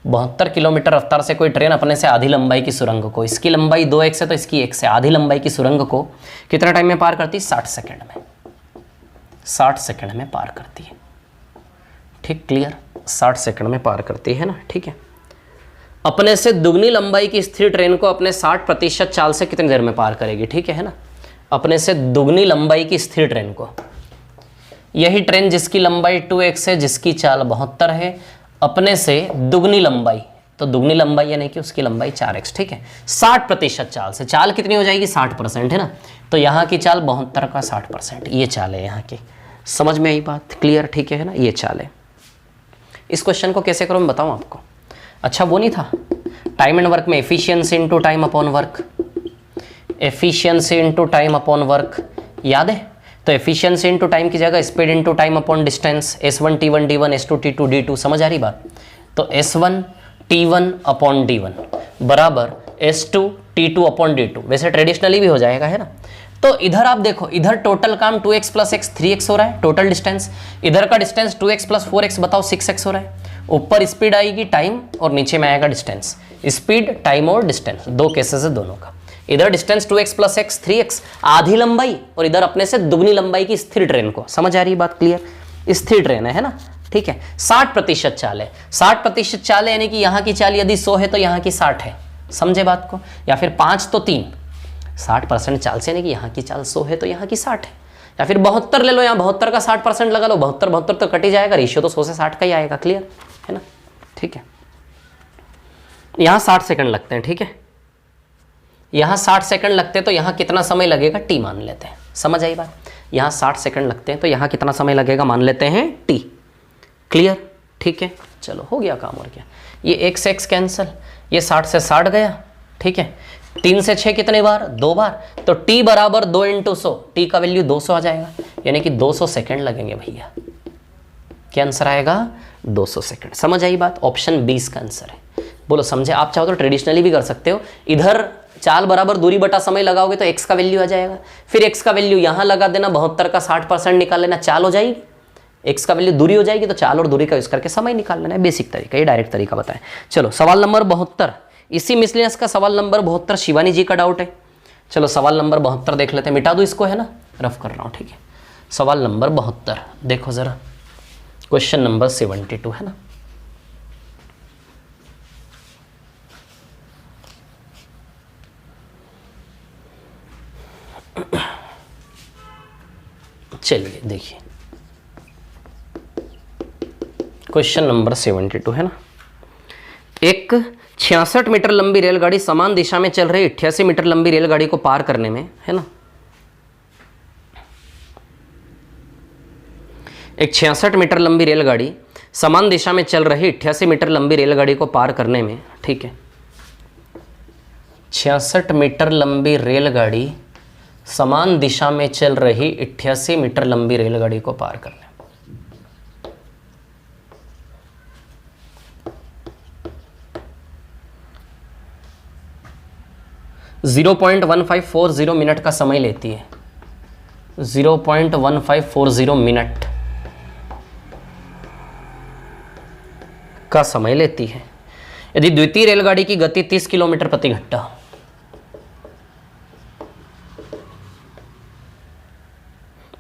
72 किलोमीटर रफ्तार से कोई ट्रेन अपने से आधी लंबाई की सुरंग को, इसकी लंबाई 2x है तो इसकी 1 से, आधी लंबाई की सुरंग को कितना टाइम में पार करती है, 60 सेकंड में, 60 सेकंड में पार करती है, ठीक क्लियर, 60 सेकंड में पार करती है ना, ठीक है। अपने से दुगनी लंबाई की स्थिर ट्रेन को अपने 60% चाल से कितनी देर में पार करेगी, ठीक है ना। अपने से दुगनी लंबाई की स्थिर ट्रेन को, यही ट्रेन जिसकी लंबाई 2x है, जिसकी चाल 72 है, अपने से दुगनी लंबाई, तो दुगनी लंबाई यानी कि उसकी लंबाई 4x, ठीक है, 60% चाल से, चाल कितनी हो जाएगी 60% है ना, तो यहाँ की चाल 72 का 60%, ये चाल है यहाँ की। समझ में आई बात, क्लियर, ठीक है ना, ये चाल है। इस क्वेश्चन को कैसे करो मैं बताऊँ आपको। अच्छा वो नहीं था टाइम एंड वर्क में efficiency into time upon work, efficiency into time upon work याद है, तो एफिशिएंसी इनटू टाइम की जगह speed into time upon distance, S1 T1 D1 S2 T2 D2, समझ आ रही बात, तो S1 T1 अपॉन D1 बराबर S2 T2 अपॉन D2, वैसे ट्रेडिशनली भी हो जाएगा है ना। तो इधर आप देखो, इधर टोटल काम 2x + x 3x हो रहा है, टोटल डिस्टेंस, इधर का डिस्टेंस 2x + 4x बताओ 6x हो रहा है। ऊपर स्पीड आएगी टाइम और नीचे में आएगा डिस्टेंस, स्पीड टाइम और डिस्टेंस, दो केसेस है दोनों का। इधर डिस्टेंस 2x + x 3x आधी लंबाई, और इधर अपने से दुगनी लंबाई की स्थिर ट्रेन को, समझ आ रही बात, क्लियर, स्थिर ट्रेन है ना, ठीक है। 60% चाल है, 60% चाल है यानी कि यहाँ की चाल यदि 100 है तो यहाँ की 60 है, समझे बात को, या फिर 5 तो 3, 60% चाल से यानी कि यहाँ की चाल 100 है तो यहाँ की 60 है, या फिर 72 ले लो, यहाँ 72 का 60% लगा लो, 72 तो कट ही जाएगा, रेशियो तो 100 से 60 का ही आएगा, क्लियर है ना, ठीक है। यहाँ 60 सेकंड लगते हैं, ठीक है, यहाँ 60 सेकंड लगते हैं, तो यहाँ कितना समय लगेगा T मान लेते हैं, समझ आई बात। यहाँ 60 सेकंड लगते हैं तो यहाँ कितना समय लगेगा मान लेते हैं t। क्लियर, ठीक है, चलो हो गया काम। और क्या, ये x से x कैंसिल, ये 60 से 60 गया, ठीक है। 3 से 6 कितने बार, 2 बार, तो t बराबर 2 × 100, t का वैल्यू 200 आ जाएगा, यानी कि 200 सेकंड लगेंगे भैया। क्या आंसर आएगा, 200 सेकंड। समझ आई बात, ऑप्शन 20 का आंसर है। बोलो समझे। आप चाहो तो ट्रेडिशनली भी कर सकते हो, इधर चाल बराबर दूरी बटा समय लगाओगे तो x का वैल्यू आ जाएगा, फिर x का वैल्यू यहाँ लगा देना, 72 का 60% निकाल लेना, चाल हो जाएगी। x का वैल्यू दूरी हो जाएगी तो चाल और दूरी का यूज करके समय निकाल लेना है। बेसिक तरीका, ये डायरेक्ट तरीका बताएं। चलो सवाल नंबर 72, इसी मिसलेनियस का सवाल नंबर 72 शिवानी जी का डाउट है। चलो सवाल नंबर 72 देख लेते हैं, मिटा दो इसको, है ना, रफ कर रहा हूँ, ठीक है। सवाल नंबर 72 देखो जरा, क्वेश्चन नंबर 72 है ना। चलिए देखिए, क्वेश्चन नंबर 72 है ना। एक 66 मीटर लंबी रेलगाड़ी समान दिशा में चल रही 88 मीटर लंबी रेलगाड़ी को पार करने में, है ना, एक 66 मीटर लंबी रेलगाड़ी समान दिशा में चल रही 88 मीटर लंबी रेलगाड़ी को पार करने में, ठीक है, 66 मीटर लंबी रेलगाड़ी समान दिशा में चल रही 88 मीटर लंबी रेलगाड़ी को पार करने में 0.1540 मिनट का समय लेती है। 0.1540 मिनट का समय लेती है। यदि द्वितीय रेलगाड़ी की गति 30 किलोमीटर प्रति घंटा,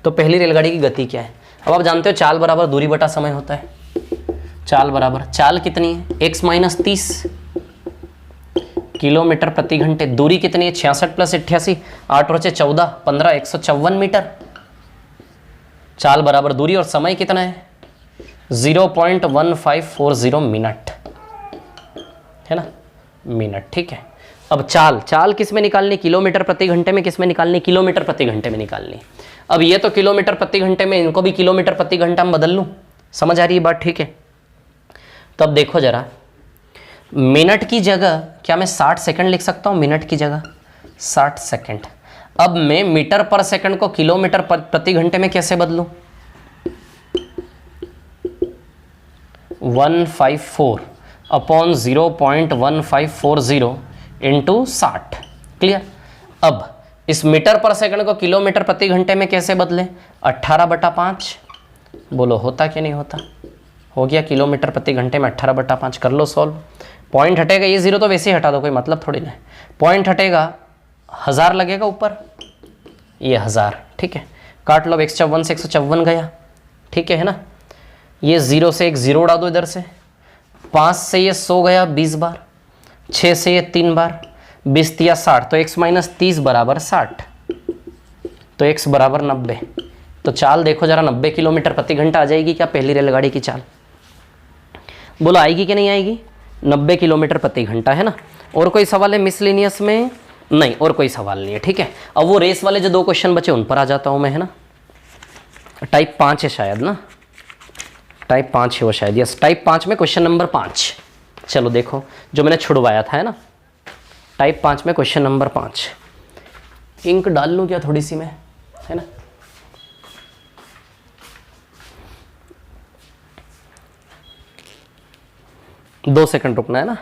तो पहली रेलगाड़ी की गति क्या है। अब आप जानते हो चाल बराबर दूरी बटा समय होता है। चाल बराबर, चाल कितनी है, x - 30 किलोमीटर प्रति घंटे, दूरी कितनी है 66 + 88, 8 और 14, 15, 154 मीटर। चाल बराबर दूरी और समय कितना है 0.1540 मिनट, है ना, मिनट, ठीक है। अब चाल, चाल किस में निकालनी, किलोमीटर प्रति घंटे में, किस में निकालनी, किलोमीटर प्रति घंटे में निकालनी। अब ये तो किलोमीटर प्रति घंटे में, इनको भी किलोमीटर प्रति घंटा में बदल लूं, समझ आ रही है बात, ठीक है। तो अब देखो जरा, मिनट की जगह क्या मैं 60 सेकंड लिख सकता हूं, मिनट की जगह 60 सेकंड। अब मैं मीटर पर सेकंड को किलोमीटर प्रति घंटे में कैसे बदलूं, 154 अपॉन 0.1540 इंटू 60, क्लियर। अब इस मीटर पर सेकंड को किलोमीटर प्रति घंटे में कैसे बदलें, 18/5, बोलो होता कि नहीं होता, हो गया किलोमीटर प्रति घंटे में 18/5, कर लो सॉल्व। पॉइंट हटेगा, ये जीरो तो वैसे ही हटा दो, कोई मतलब थोड़ी ना है। पॉइंट हटेगा, 1000 लगेगा ऊपर, ये 1000, ठीक है, काट लो, 154 से 154 गया, ठीक है ना। ये 0 से एक 0 उड़ा दो इधर से, 5 से ये 100 गया 20 बार, 6 से ये 3 बार, 20 × 60, तो x - 30 बराबर 60, तो x बराबर 90। तो चाल देखो जरा, 90 किलोमीटर प्रति घंटा आ जाएगी क्या पहली रेलगाड़ी की चाल, बोलो आएगी कि नहीं आएगी, 90 किलोमीटर प्रति घंटा, है ना। और कोई सवाल है मिसलेनियस में, नहीं और कोई सवाल नहीं है, ठीक है। अब वो रेस वाले जो 2 क्वेश्चन बचे उन पर आ जाता हूं मैं, है ना। टाइप 5 है शायद ना, टाइप 5 है वो शायद, यस टाइप 5 में क्वेश्चन नंबर 5। चलो देखो जो मैंने छुड़वाया था, है ना, टाइप 5 में क्वेश्चन नंबर 5। इंक डाल लूँ क्या थोड़ी सी मैं, है ना। दो सेकंड रुकना है ना,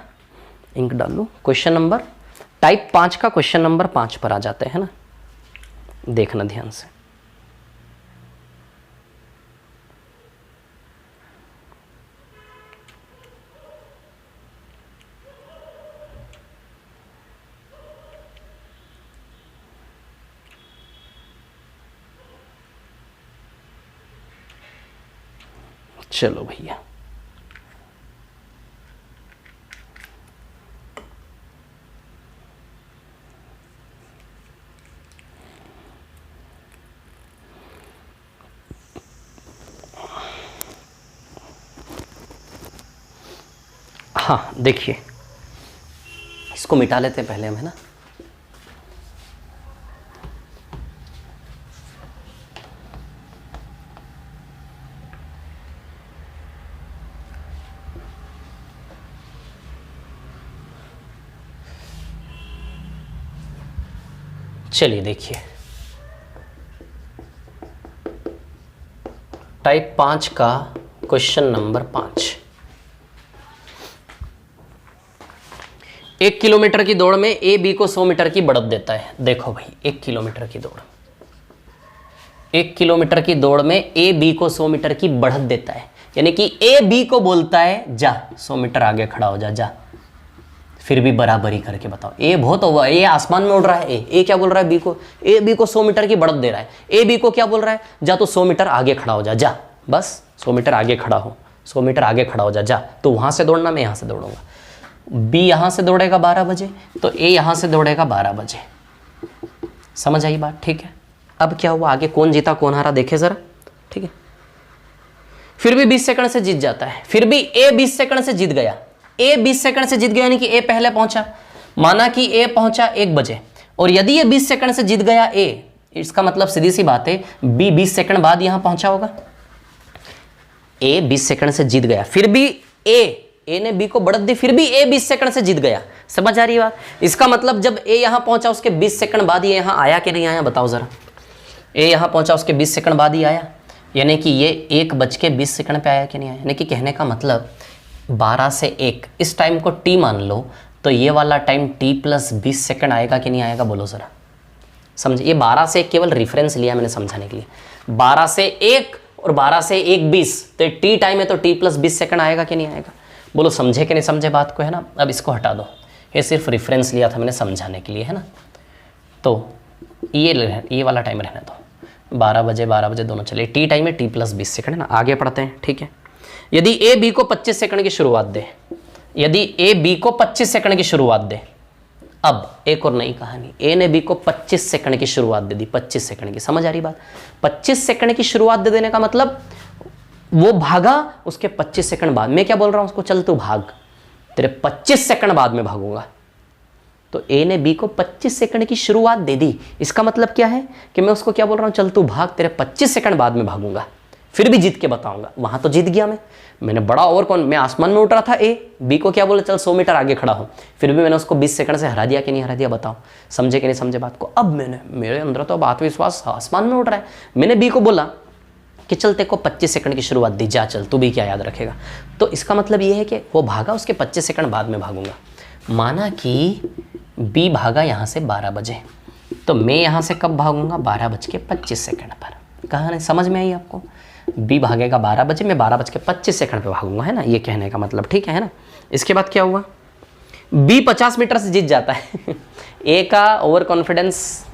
इंक डाल लूँ। क्वेश्चन नंबर टाइप 5 का क्वेश्चन नंबर 5 पर आ जाते हैं ना, देखना ध्यान से। चलो भैया, हाँ देखिए इसको मिटा लेते हैं पहले हम, है ना। चलिए देखिए, टाइप 5 का क्वेश्चन नंबर 5। 1 किलोमीटर की दौड़ में ए बी को 100 मीटर की बढ़त देता है। देखो भाई, 1 किलोमीटर की दौड़, 1 किलोमीटर की दौड़ में ए बी को 100 मीटर की बढ़त देता है, यानी कि ए बी को बोलता है जा 100 मीटर आगे खड़ा हो जा, जा। फिर भी बराबरी करके बताओ, ए बहुत हुआ, ए आसमान में उड़ रहा है, ए क्या बोल रहा है बी को, ए बी को 100 मीटर की बढ़त दे रहा है, ए बी को क्या बोल रहा है, जा तो 100 मीटर आगे खड़ा हो जा, जा बस 100 मीटर आगे खड़ा हो, 100 मीटर आगे खड़ा हो जा, जा। तो वहां से दौड़ना, मैं यहां से दौड़ूंगा, बी यहां से दौड़ेगा 12 बजे, तो ए यहां से दौड़ेगा 12 बजे। समझ आई बात, ठीक है। अब क्या हुआ, आगे कौन जीता कौन हारा देखे जरा, ठीक है। फिर भी 20 सेकंड से जीत जाता है, फिर भी ए 20 सेकंड से जीत गया, ए 20 सेकंड से जीत गया, यानी कि ए पहले पहुंचा। माना कि ए पहुंचा 1 बजे, और यदि ये 20 सेकंड से जीत गया ए, इसका मतलब सीधी सी बात है बी 20 सेकंड बाद यहां पहुंचा होगा। ए 20 सेकंड से जीत गया, फिर भी ए ने बी को बढ़त दी, फिर भी ए 20 सेकंड से जीत गया। समझ आ रही बात? इसका मतलब जब ए यहां पहुंचा उसके 20 सेकंड बाद ये यहां आया कि नहीं आया, बताओ जरा। ए यहां पहुंचा उसके 20 सेकंड बाद ही आया, यानी कि ये 1:20 सेकंड पे आया कि नहीं आया। यानी कि कहने का मतलब 12 से 1, इस टाइम को टी मान लो, तो ये वाला टाइम टी प्लस 20 सेकंड आएगा कि नहीं आएगा, बोलो जरा। समझ, ये 12 से 1 केवल रिफरेंस लिया मैंने समझाने के लिए। 12 से 1 और 12 से 1 20, तो टी टाइम है तो टी प्लस 20 सेकंड आएगा कि नहीं आएगा, बोलो। समझे कि नहीं समझे बात को, है ना। अब इसको हटा दो, ये सिर्फ रेफरेंस लिया था मैंने समझाने के लिए, है ना। तो ये वाला टाइम रहने दो, 12 बजे दोनों चले, टी टाइम है टी प्लस 20 सेकंड, है ना। आगे पढ़ते हैं, ठीक है। यदि ए बी को 25 सेकंड की शुरुआत दे, यदि ए बी को 25 सेकंड की शुरुआत दे, अब एक और नई कहानी, ए ने बी को 25 सेकंड की शुरुआत दे दी, 25 सेकंड की। समझ आ रही बात? 25 सेकंड की शुरुआत दे देने का मतलब वो भागा, उसके 25 सेकंड बाद, मैं क्या बोल रहा हूं उसको, चल तू भाग, तेरे 25 सेकंड बाद में भागूंगा। तो ए ने बी को 25 सेकंड की शुरुआत दे दी, इसका मतलब क्या है कि मैं उसको क्या बोल रहा हूं, चल तू भाग, तेरे 25 सेकंड बाद में भागूंगा, फिर भी जीत के बताऊंगा। वहां तो जीत गया मैंने बड़ा और कौन, मैं आसमान में उठ रहा था, ए बी को क्या बोला, चल 100 मीटर आगे खड़ा हो, फिर भी मैंने उसको 20 सेकंड से हरा दिया कि नहीं हरा दिया, बताओ। समझे कि नहीं समझे बात को? अब मेरे अंदर तो आत्मविश्वास आसमान में उठ रहा है। मैंने बी को बोला कि चल तेरे को 25 सेकंड की शुरुआत दी, जा चल, तू भी क्या याद रखेगा। तो इसका मतलब ये है कि वो भागा, उसके 25 सेकंड बाद में भागूंगा। माना कि बी भागा यहाँ से 12 बजे, तो मैं यहाँ से कब भागूंगा, 12:25 पर। कहा नहीं, समझ में आई आपको? बी भागेगा 12 बजे, मैं 12:25 पे भागूंगा, है ना, ये कहने का मतलब, ठीक है ना। इसके बाद क्या हुआ, बी 50 मीटर से जीत जाता है। ए का ओवर कॉन्फिडेंस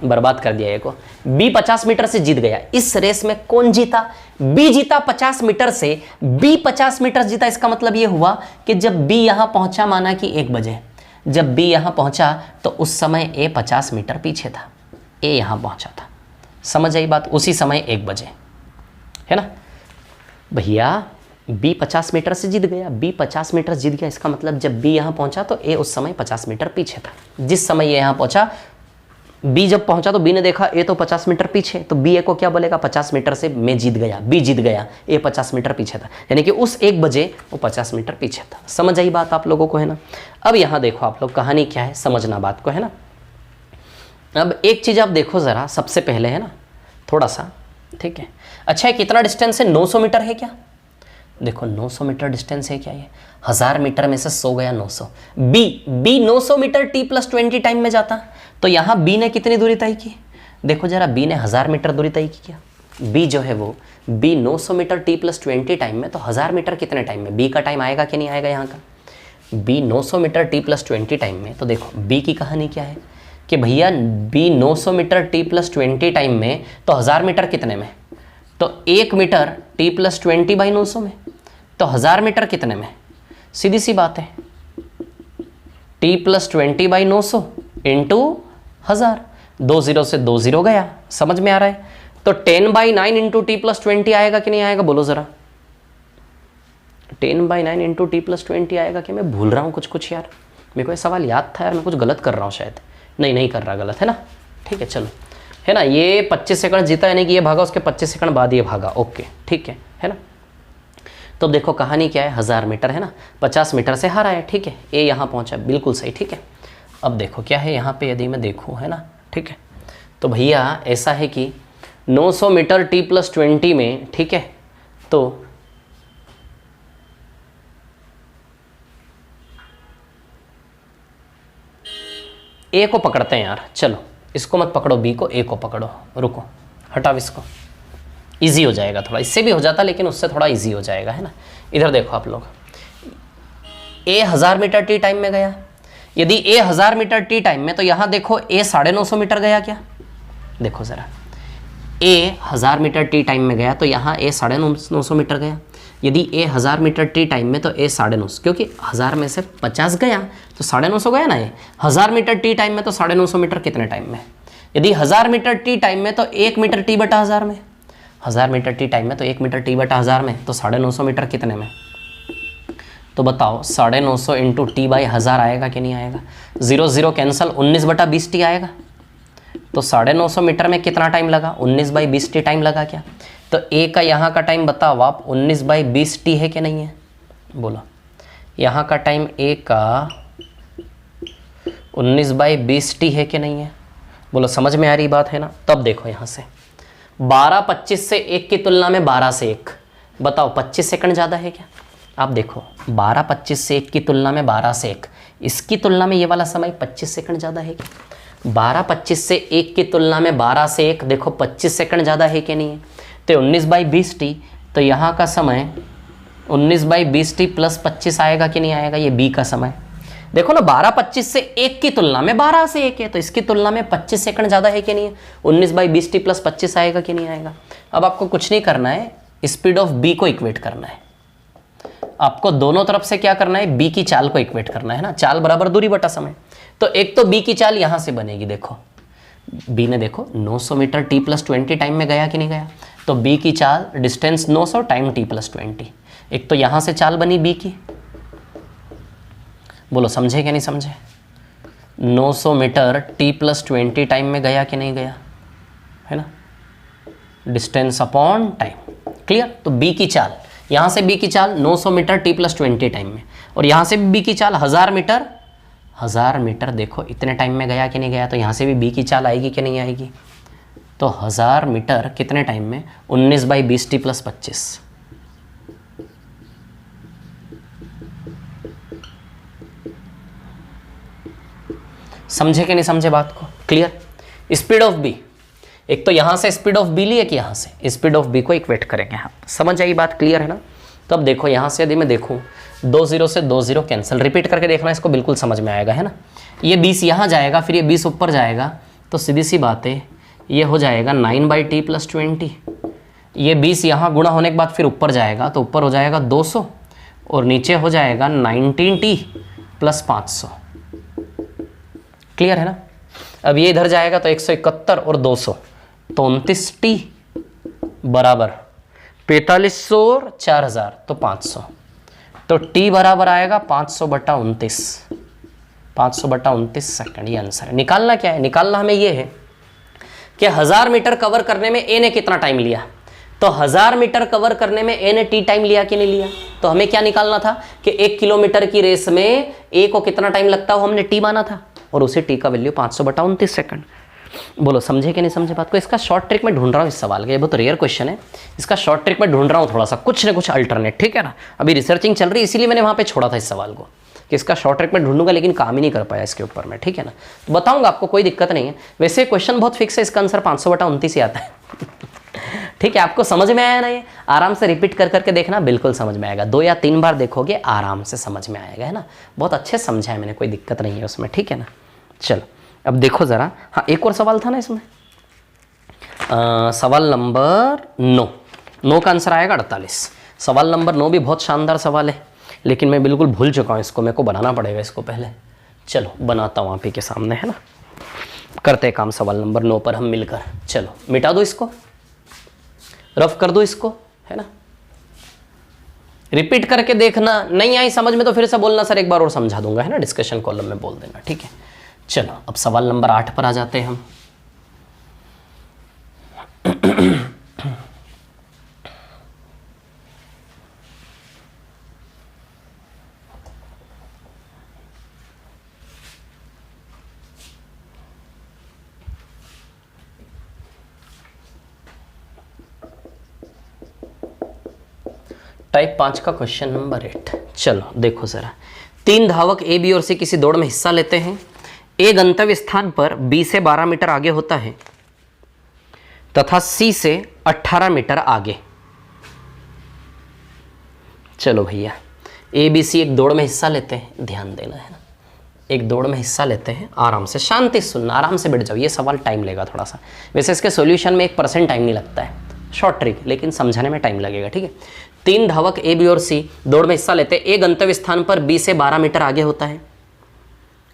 बर्बाद कर दिया ए को। बी 50 मीटर से जीत गया। इस रेस में कौन जीता, बी जीता 50 मीटर से। बी 50 मीटर जीता, इसका मतलब ये हुआ कि जब बी यहां पहुंचा, माना कि 1 बजे, जब बी यहां पहुंचा तो उस समय ए 50 मीटर पीछे था, ए यहां पहुंचा था। समझ आई बात? उसी समय 1 बजे, है ना भैया। बी 50 मीटर से जीत गया, बी 50 मीटर जीत गया, इसका मतलब जब बी यहां पहुंचा तो ए उस समय 50 मीटर पीछे था। जिस समय ये यहां पहुंचा, बी जब पहुंचा तो बी ने देखा ए तो 50 मीटर पीछे, तो बी ए को क्या बोलेगा, 50 मीटर से मैं जीत गया, बी जीत गया, ए 50 मीटर पीछे था, यानी कि उस 1 बजे वो 50 मीटर पीछे था। समझ आई बात आप लोगों को, है ना। अब यहां देखो आप लोग, कहानी क्या है, समझना बात को, है ना। अब एक चीज आप देखो जरा, सबसे पहले, है ना, थोड़ा सा, ठीक है। अच्छा, कितना डिस्टेंस है, 900 मीटर है क्या? देखो 900 मीटर डिस्टेंस है क्या, ये 1000 मीटर में से 100 गया 900। B 900 metre T plus 20 time में जाता, तो यहां बी ने कितनी दूरी तय की, देखो जरा, बी ने 1000 मीटर दूरी तय की क्या। बी जो है वो, B 900 metre T plus 20 time में, तो 1000 मीटर कितने टाइम में, बी का टाइम आएगा कि नहीं आएगा यहाँ का। B 900 metre T plus 20 time में, तो देखो बी की कहानी क्या है कि भैया B 900 metre T plus 20 time में, तो 1000 मीटर कितने में, तो 1 मीटर टी प्लस 20/900 में, तो 1000 मीटर कितने में, सीधी सी बात है, टी प्लस 20/900 इंटू 1000, 2 0 से 2 0 गया। समझ में आ रहा है? तो 10/9 इंटू टी प्लस 20 आएगा कि नहीं आएगा, बोलो जरा। 10/9 इंटू टी प्लस 20 आएगा कि मैं भूल रहा हूँ कुछ यार, मेरे को ये सवाल याद था यार, मैं कुछ गलत कर रहा हूँ शायद। नहीं कर रहा गलत, है ना, ठीक है चलो, है ना। ये 25 सेकंड जीता, यानी कि ये भागा, उसके 25 सेकंड बाद ये भागा, ओके ठीक है ना। तो देखो कहानी क्या है, 1000 मीटर, है ना, 50 मीटर से हारा है, ठीक है। ए यहाँ पहुँचा, बिल्कुल सही, ठीक है। अब देखो क्या है यहाँ पे, यदि मैं देखूँ, है ना, ठीक है। तो भैया ऐसा है कि 900 मीटर t+20 में, ठीक है, तो ए को पकड़ते हैं यार, चलो इसको मत पकड़ो, बी को, ए को पकड़ो, रुको हटाओ इसको, इजी हो जाएगा थोड़ा, इससे भी हो जाता लेकिन उससे थोड़ा इजी हो जाएगा, है ना। इधर देखो आप लोग, ए 1000 मीटर टी टाइम में गया, यदि ए 1000 मीटर टी टाइम में, तो यहाँ देखो ए 950 मीटर गया क्या, देखो ज़रा, ए 1000 मीटर टी टाइम में गया तो यहाँ ए 950 मीटर गया। यदि ए 1000 मीटर टी टाइम में तो ए 950, क्योंकि 1000 में से 50 गया तो 950 गया ना। ए 1000 मीटर टी टाइम में तो 950 मीटर कितने टाइम में, यदि 1000 मीटर टी टाइम में तो 1 मीटर टी बटा 1000 में, 1000 मीटर टी टाइम में तो 1 मीटर टी बटा 1000 में, तो 950 मीटर कितने में, तो बताओ 950 इंटू टी बाई 1000 आएगा कि नहीं आएगा, 0 0 कैंसल, 19 बटा 20 टी आएगा। तो 950 मीटर में कितना टाइम लगा, 19 बाई 20 टी टाइम लगा क्या। तो ए का यहाँ का टाइम बताओ आप, 19 बाई 20 टी है कि नहीं है, बोलो यहाँ का टाइम ए का 19 बाई 20 टी है कि नहीं है, बोलो समझ में आ रही बात है ना। तब देखो यहाँ से 12-25 से 1 की तुलना में 12 से 1, बताओ 25 सेकंड ज़्यादा है क्या। आप देखो 12-25 से 1 की तुलना में 12 से 1, इसकी तुलना में ये वाला समय 25 सेकंड ज़्यादा है क्या। 12-25 से 1 की तुलना में 12 से 1 देखो 25 सेकंड ज़्यादा है कि नहीं है। तो 19 बाई 20 टी, तो यहाँ का समय 19 बाई 20 टी प्लस 25 आएगा कि नहीं आएगा, ये बी का समय। देखो ना 12-25 से 1 की तुलना में 12 से 1 है, तो इसकी तुलना में 25 सेकंड ज़्यादा है कि नहीं है, 19 बाई 20 टी प्लस 25 आएगा कि नहीं आएगा। अब आपको कुछ नहीं करना है, स्पीड ऑफ बी को इक्वेट करना है, आपको दोनों तरफ से क्या करना है, बी की चाल को इक्वेट करना है ना, चाल बराबर दूरी बटा समय। तो एक तो बी की चाल यहाँ से बनेगी, देखो बी ने देखो 900 मीटर t+20 टाइम में गया कि नहीं गया, तो बी की चाल डिस्टेंस 900 टाइम t+20, एक तो यहाँ से चाल बनी बी की, बोलो समझे कि नहीं समझे। 900 मीटर t+20 टाइम में गया कि नहीं गया, है ना, डिस्टेंस अपॉन टाइम, क्लियर। तो बी की चाल, यहाँ से बी की चाल 900 मीटर t+20 टाइम में, और यहाँ से भी बी की चाल 1000 मीटर देखो इतने टाइम में गया कि नहीं गया, तो यहाँ से भी बी की चाल आएगी कि नहीं आएगी। तो 1000 मीटर कितने टाइम में, 19 बाई 20 टी प्लस 25, समझे कि नहीं समझे बात को, क्लियर। स्पीड ऑफ बी, एक तो यहाँ से स्पीड ऑफ बी लिए कि यहाँ से स्पीड ऑफ बी को इक्वेट करेंगे हम, समझ आई बात, क्लियर है ना। तो अब देखो यहाँ से यदि मैं देखूँ 2 0 से 2 0 कैंसिल, रिपीट करके देखना, इसको बिल्कुल समझ में आएगा, है ना। ये 20 यहाँ जाएगा, फिर ये 20 ऊपर जाएगा, तो सीधी सी बात है ये हो जाएगा 9 बाई t+20, ये 20 यहाँ गुणा होने के बाद फिर ऊपर जाएगा, तो ऊपर हो जाएगा 200 और नीचे हो जाएगा 19t + 500, क्लियर है ना। अब ये इधर जाएगा तो 171 और 200 तो 29t बराबर 4500 और 4000 तो 500, तो t बराबर आएगा 500 बटा 29, 500 बटा 29 सेकंड, ये आंसर है। निकालना क्या है, निकालना हमें ये है कि 1000 मीटर कवर करने में ए ने कितना टाइम लिया, तो 1000 मीटर कवर करने में ए ने टी टाइम लिया कि नहीं लिया। तो हमें क्या निकालना था कि 1 किलोमीटर की रेस में ए को कितना टाइम लगता है, हमने टी माना था, और उसे टी का वैल्यू 500 बटा 29 सेकंड। बोलो समझे कि नहीं समझे बात को। इसका शॉर्ट ट्रिक मैं ढूंढ रहा हूँ इस सवाल का, ये बहुत रेयर क्वेश्चन है, इसका शॉर्ट ट्रिक मैं ढूंढ रहा हूँ, थोड़ा सा कुछ ना कुछ अल्टरनेट, ठीक है ना। अभी रिसर्चिंग चल रही है, इसीलिए मैंने वहाँ पे छोड़ा था इस सवाल को कि इसका शॉर्ट ट्रिक मैं ढूंढूंगा, लेकिन काम ही नहीं कर पाया इसके ऊपर में, ठीक है ना। तो बताऊंगा आपको, कोई दिक्कत नहीं है। वैसे क्वेश्चन बहुत फिक्स है, इसका आंसर 500 बटा 29 ही आता है ठीक है, आपको समझ में आया ना, ये आराम से रिपीट कर करके देखना, बिल्कुल समझ में आएगा, 2 या 3 बार देखोगे आराम से समझ में आएगा, है ना। बहुत अच्छे समझा है मैंने, कोई दिक्कत नहीं है उसमें, ठीक है ना। चलो अब देखो ज़रा, हाँ एक और सवाल था ना इसमें, सवाल नंबर 9 का आंसर आएगा 48। सवाल नंबर 9 भी बहुत शानदार सवाल है, लेकिन मैं बिल्कुल भूल चुका हूँ इसको, मेरे को बनाना पड़ेगा इसको पहले। चलो बनाता हूँ आप ही के सामने, है ना, करते काम सवाल नंबर 9 पर हम मिलकर। चलो मिटा दो इसको, रफ कर दो इसको, है ना, रिपीट करके देखना, नहीं आई समझ में तो फिर से बोलना सर एक बार और समझा दूंगा, है ना, डिस्कशन कॉलम में बोल देना, ठीक है। चलो अब सवाल नंबर 8 पर आ जाते हैं हम। टाइप 5 का क्वेश्चन नंबर 8। चलो देखो जरा, 3 धावक ए, बी और सी किसी दौड़ में हिस्सा लेते हैं। ए गंतव्य स्थान पर बी से 12 मीटर आगे होता है तथा सी से 18 मीटर आगे। चलो भैया, ए बी सी एक दौड़ में हिस्सा लेते हैं, ध्यान देना है ना, एक दौड़ में हिस्सा लेते हैं। आराम से, शांति से सुनना, आराम से बैठ जाओ। ये सवाल टाइम लेगा थोड़ा सा, वैसे इसके सॉल्यूशन में 1% टाइम नहीं लगता है, शॉर्ट ट्रिक, लेकिन समझाने में टाइम लगेगा, ठीक है। 3 धावक ए, बी और सी दौड़ में हिस्सा लेते हैं। ए गंतव्य स्थान पर बी से 12 मीटर आगे होता है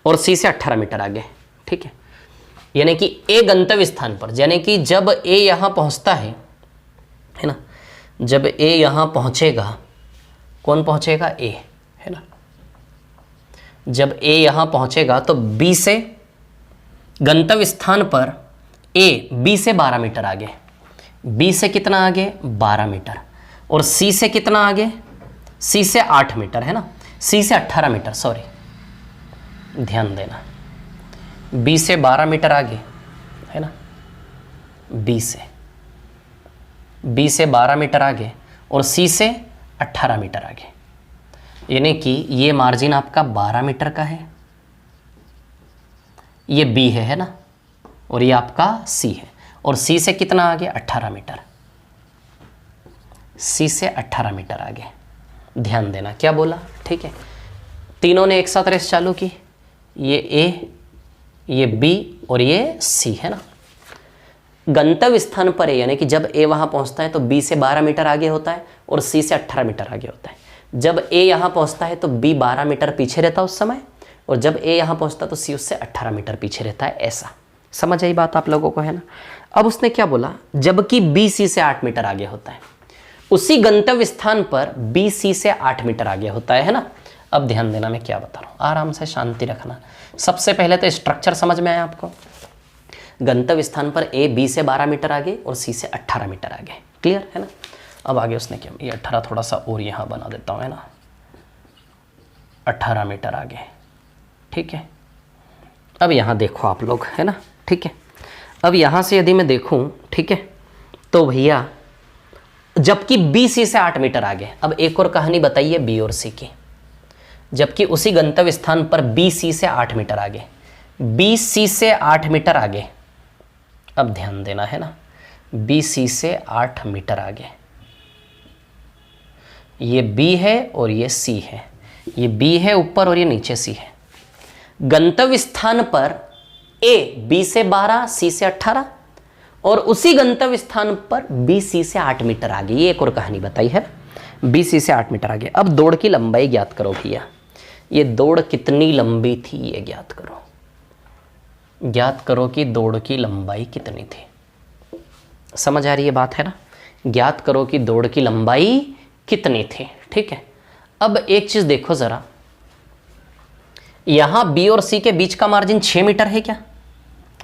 और सी से 18 मीटर आगे, ठीक है। यानी कि ए गंतव्य स्थान पर, यानी कि जब ए यहां पहुंचता है ना, जब ए यहां पहुंचेगा, कौन पहुंचेगा? ए, है ना। जब ए यहां पहुंचेगा तो बी से, गंतव्य स्थान पर ए बी से 12 मीटर आगे, बी से कितना आगे? 12 मीटर, और सी से कितना आगे? सी से 8 मीटर, है ना, सी से 18 मीटर, सॉरी, ध्यान देना, बी से 12 मीटर आगे, है ना, बी से 12 मीटर आगे और सी से 18 मीटर आगे। यानी कि ये मार्जिन आपका 12 मीटर का है, ये बी है ना, और ये आपका सी है, और सी से कितना आगे? 18 मीटर, सी से 18 मीटर आगे। ध्यान देना, क्या बोला? ठीक है, तीनों ने एक साथ रेस चालू की, ये ए, ये बी और ये सी, है ना। गंतव्य स्थान पर है, यानी कि जब ए वहां पहुंचता है तो बी से 12 मीटर आगे होता है और सी से 18 मीटर आगे होता है। जब ए यहां पहुंचता है तो बी 12 मीटर पीछे रहता है उस समय, और जब ए यहां पहुंचता है तो सी उससे 18 मीटर पीछे रहता है। ऐसा समझ आई बात आप लोगों को, है ना। अब उसने क्या बोला? जबकि बी सी से 8 मीटर आगे होता है, उसी गंतव्य स्थान पर बी सी से 8 मीटर आगे होता है ना। अब ध्यान देना, मैं क्या बता रहा हूं, आराम से शांति रखना। सबसे पहले तो स्ट्रक्चर समझ में आया आपको। गंतव्य स्थान पर ए बी से 12 मीटर आगे और सी से 18 मीटर आगे, क्लियर है ना। अब आगे उसने क्या, ये 18 थोड़ा सा और यहां बना देता हूं, है ना, 18 मीटर आगे, ठीक है। अब यहां देखो आप लोग, है ना, ठीक है। अब यहां से यदि मैं देखूं, ठीक है, तो भैया जबकि बी सी से 8 मीटर आगे, अब एक और कहानी बताइए बी और सी की। जबकि उसी गंतव्य स्थान पर बी सी से 8 मीटर आगे, बी सी से 8 मीटर आगे, अब ध्यान देना, है ना, बी सी से 8 मीटर आगे, ये बी है और ये सी है, ये बी है ऊपर और ये नीचे सी है। गंतव्य स्थान पर ए बी से 12, सी से 18, और उसी गंतव्य स्थान पर बी सी से 8 मीटर आगे। ये एक और कहानी बताई है, बी सी से 8 मीटर आगे। अब दौड़ की लंबाई ज्ञात करो भैया, ये दौड़ कितनी लंबी थी ये ज्ञात करो, ज्ञात करो कि दौड़ की लंबाई कितनी थी। समझ आ रही है बात, है ना। ज्ञात करो कि दौड़ की लंबाई कितनी थी, ठीक है। अब एक चीज देखो जरा, यहां बी और सी के बीच का मार्जिन 6 मीटर है क्या?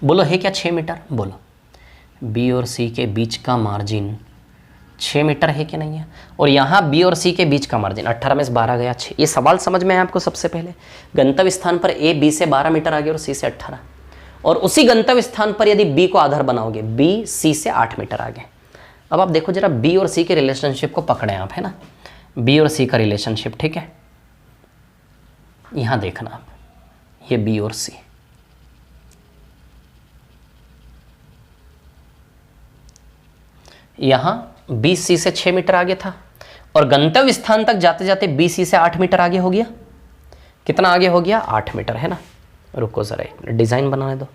बोलो है क्या 6 मीटर? बोलो, बी और सी के बीच का मार्जिन 6 मीटर है कि नहीं है? और यहां बी और सी के बीच का मार्जिन 18 में से 12 गया 6। ये सवाल समझ में आया आपको? सबसे पहले गंतव्य स्थान पर ए बी से 12 मीटर आगे और सी से 18, और उसी गंतव्य स्थान पर यदि बी को आधार बनाओगे, बी सी से 8 मीटर आगे। अब आप देखो जरा बी और सी के रिलेशनशिप को पकड़े आप, है ना, बी और सी का रिलेशनशिप, ठीक है। यहां देखना आप, ये बी और सी, यहां बी सी से 6 मीटर आगे था, और गंतव्य स्थान तक जाते जाते बी सी से 8 मीटर आगे हो गया। कितना आगे हो गया? 8 मीटर, है ना। रुको जरा, एक मिनट डिजाइन बनाने दो,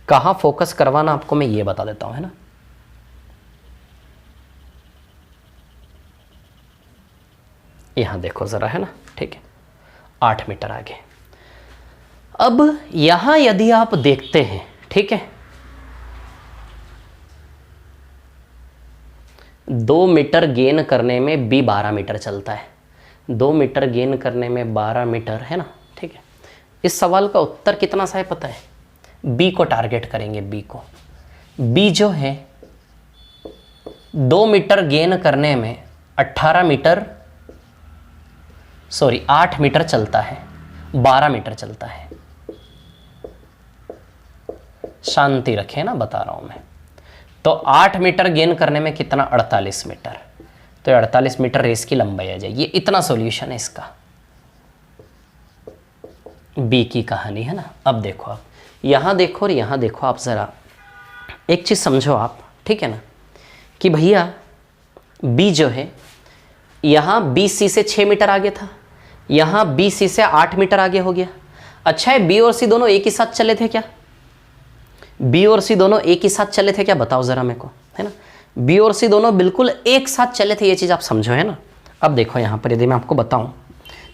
कहां फोकस करवाना आपको मैं ये बता देता हूं, है ना। यहां देखो जरा, है ना, ठीक है, 8 मीटर आगे। अब यहां यदि आप देखते हैं, ठीक है, 2 मीटर गेन करने में बी 12 मीटर चलता है, 2 मीटर गेन करने में 12 मीटर, है ना, ठीक है। इस सवाल का उत्तर कितना सा है पता है? बी को टारगेट करेंगे, बी को। बी जो है 2 मीटर गेन करने में 8 मीटर चलता है, 12 मीटर चलता है। शांति रखें ना, बता रहा हूं मैं। तो 8 मीटर गेन करने में कितना? 48 मीटर। तो 48 मीटर रेस की लंबाई आ जाएगी। ये इतना सॉल्यूशन है इसका, बी की कहानी है ना। अब देखो आप यहाँ देखो और यहाँ देखो, आप ज़रा एक चीज़ समझो आप, ठीक है ना, कि भैया बी जो है यहाँ बी सी से 6 मीटर आगे था, यहाँ बी सी से 8 मीटर आगे हो गया। अच्छा है, बी और सी दोनों एक ही साथ चले थे क्या? बी और सी दोनों एक ही साथ चले थे क्या? बताओ ज़रा मेरे को, है ना। बी और सी दोनों बिल्कुल एक साथ चले थे, ये चीज़ आप समझो, है ना। अब देखो यहाँ पर यदि मैं आपको बताऊँ,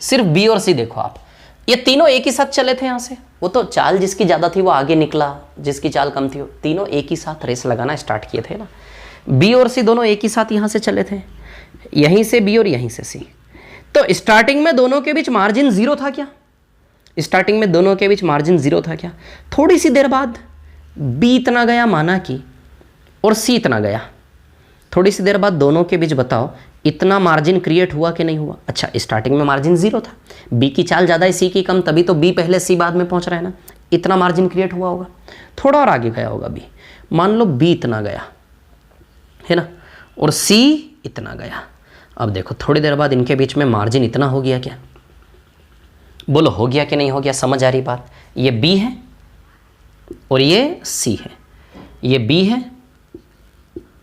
सिर्फ बी और सी देखो आप, ये तीनों एक ही साथ चले थे यहाँ से। वो तो चाल जिसकी ज़्यादा थी वो आगे निकला, जिसकी चाल कम थी वो, तीनों एक ही साथ रेस लगाना स्टार्ट किए थे ना। बी और सी दोनों एक ही साथ यहाँ से चले थे, यहीं से बी और यहीं से सी। तो स्टार्टिंग में दोनों के बीच मार्जिन 0 था क्या? स्टार्टिंग में दोनों के बीच मार्जिन 0 था क्या? थोड़ी सी देर बाद बी इतना गया माना कि, और सी इतना गया। थोड़ी सी देर बाद दोनों के बीच बताओ इतना मार्जिन क्रिएट हुआ कि नहीं हुआ? अच्छा, स्टार्टिंग में मार्जिन 0 था, बी की चाल ज़्यादा है सी की कम, तभी तो बी पहले सी बाद में पहुंच रहा है ना। इतना मार्जिन क्रिएट हुआ होगा, थोड़ा और आगे गया होगा बी, मान लो बी इतना गया, है ना, और सी इतना गया। अब देखो थोड़ी देर बाद इनके बीच में मार्जिन इतना हो गया क्या? बोलो हो गया कि नहीं हो गया? समझ आ रही बात? ये बी है और ये सी है, ये बी है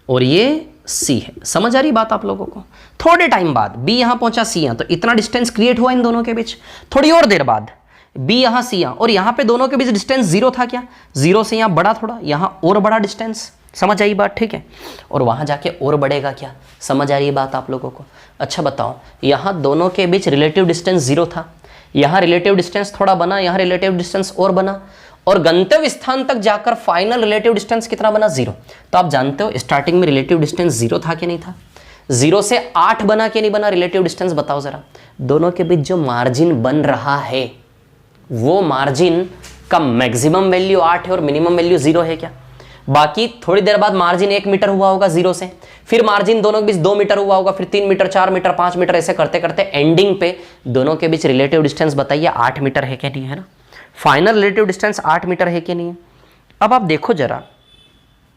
और ये सी है। समझ आ रही बात आप लोगों को? थोड़े टाइम बाद बी यहां पहुंचा, सी यहां, तो इतना डिस्टेंस क्रिएट हुआ इन दोनों के बीच। थोड़ी और देर बाद बी यहां, सी यहां, और यहां पे दोनों के बीच डिस्टेंस 0 था क्या? 0 से यहां बढ़ा थोड़ा, यहां और बड़ा डिस्टेंस। समझ आई बात? ठीक है, और वहां जाके और बढ़ेगा क्या? समझ आ रही है बात आप लोगों को? अच्छा बताओ, यहां दोनों के बीच रिलेटिव डिस्टेंस 0 था, यहां रिलेटिव डिस्टेंस थोड़ा बना, यहां रिलेटिव डिस्टेंस और बना, और गंतव्य स्थान तक जाकर फाइनल रिलेटिव डिस्टेंस कितना बना? 0। तो आप जानते हो स्टार्टिंग में रिलेटिव डिस्टेंस 0 था कि नहीं था? 0 से 8 बना कि नहीं बना रिलेटिव डिस्टेंस? बताओ जरा। दोनों के बीच जो मार्जिन बन रहा है वो मार्जिन का मैक्सिमम वैल्यू 8 है और मिनिमम वैल्यू 0 है क्या? बाकी थोड़ी देर बाद मार्जिन 1 मीटर हुआ होगा 0 से, फिर मार्जिन दोनों के बीच 2 मीटर हुआ होगा, फिर 3 मीटर, 4 मीटर, 5 मीटर, ऐसे करते करते एंडिंग पे दोनों के बीच रिलेटिव डिस्टेंस बताइए 8 मीटर है क्या नहीं, है ना। फाइनल रिलेटिव डिस्टेंस 8 मीटर है कि नहीं है? अब आप देखो जरा,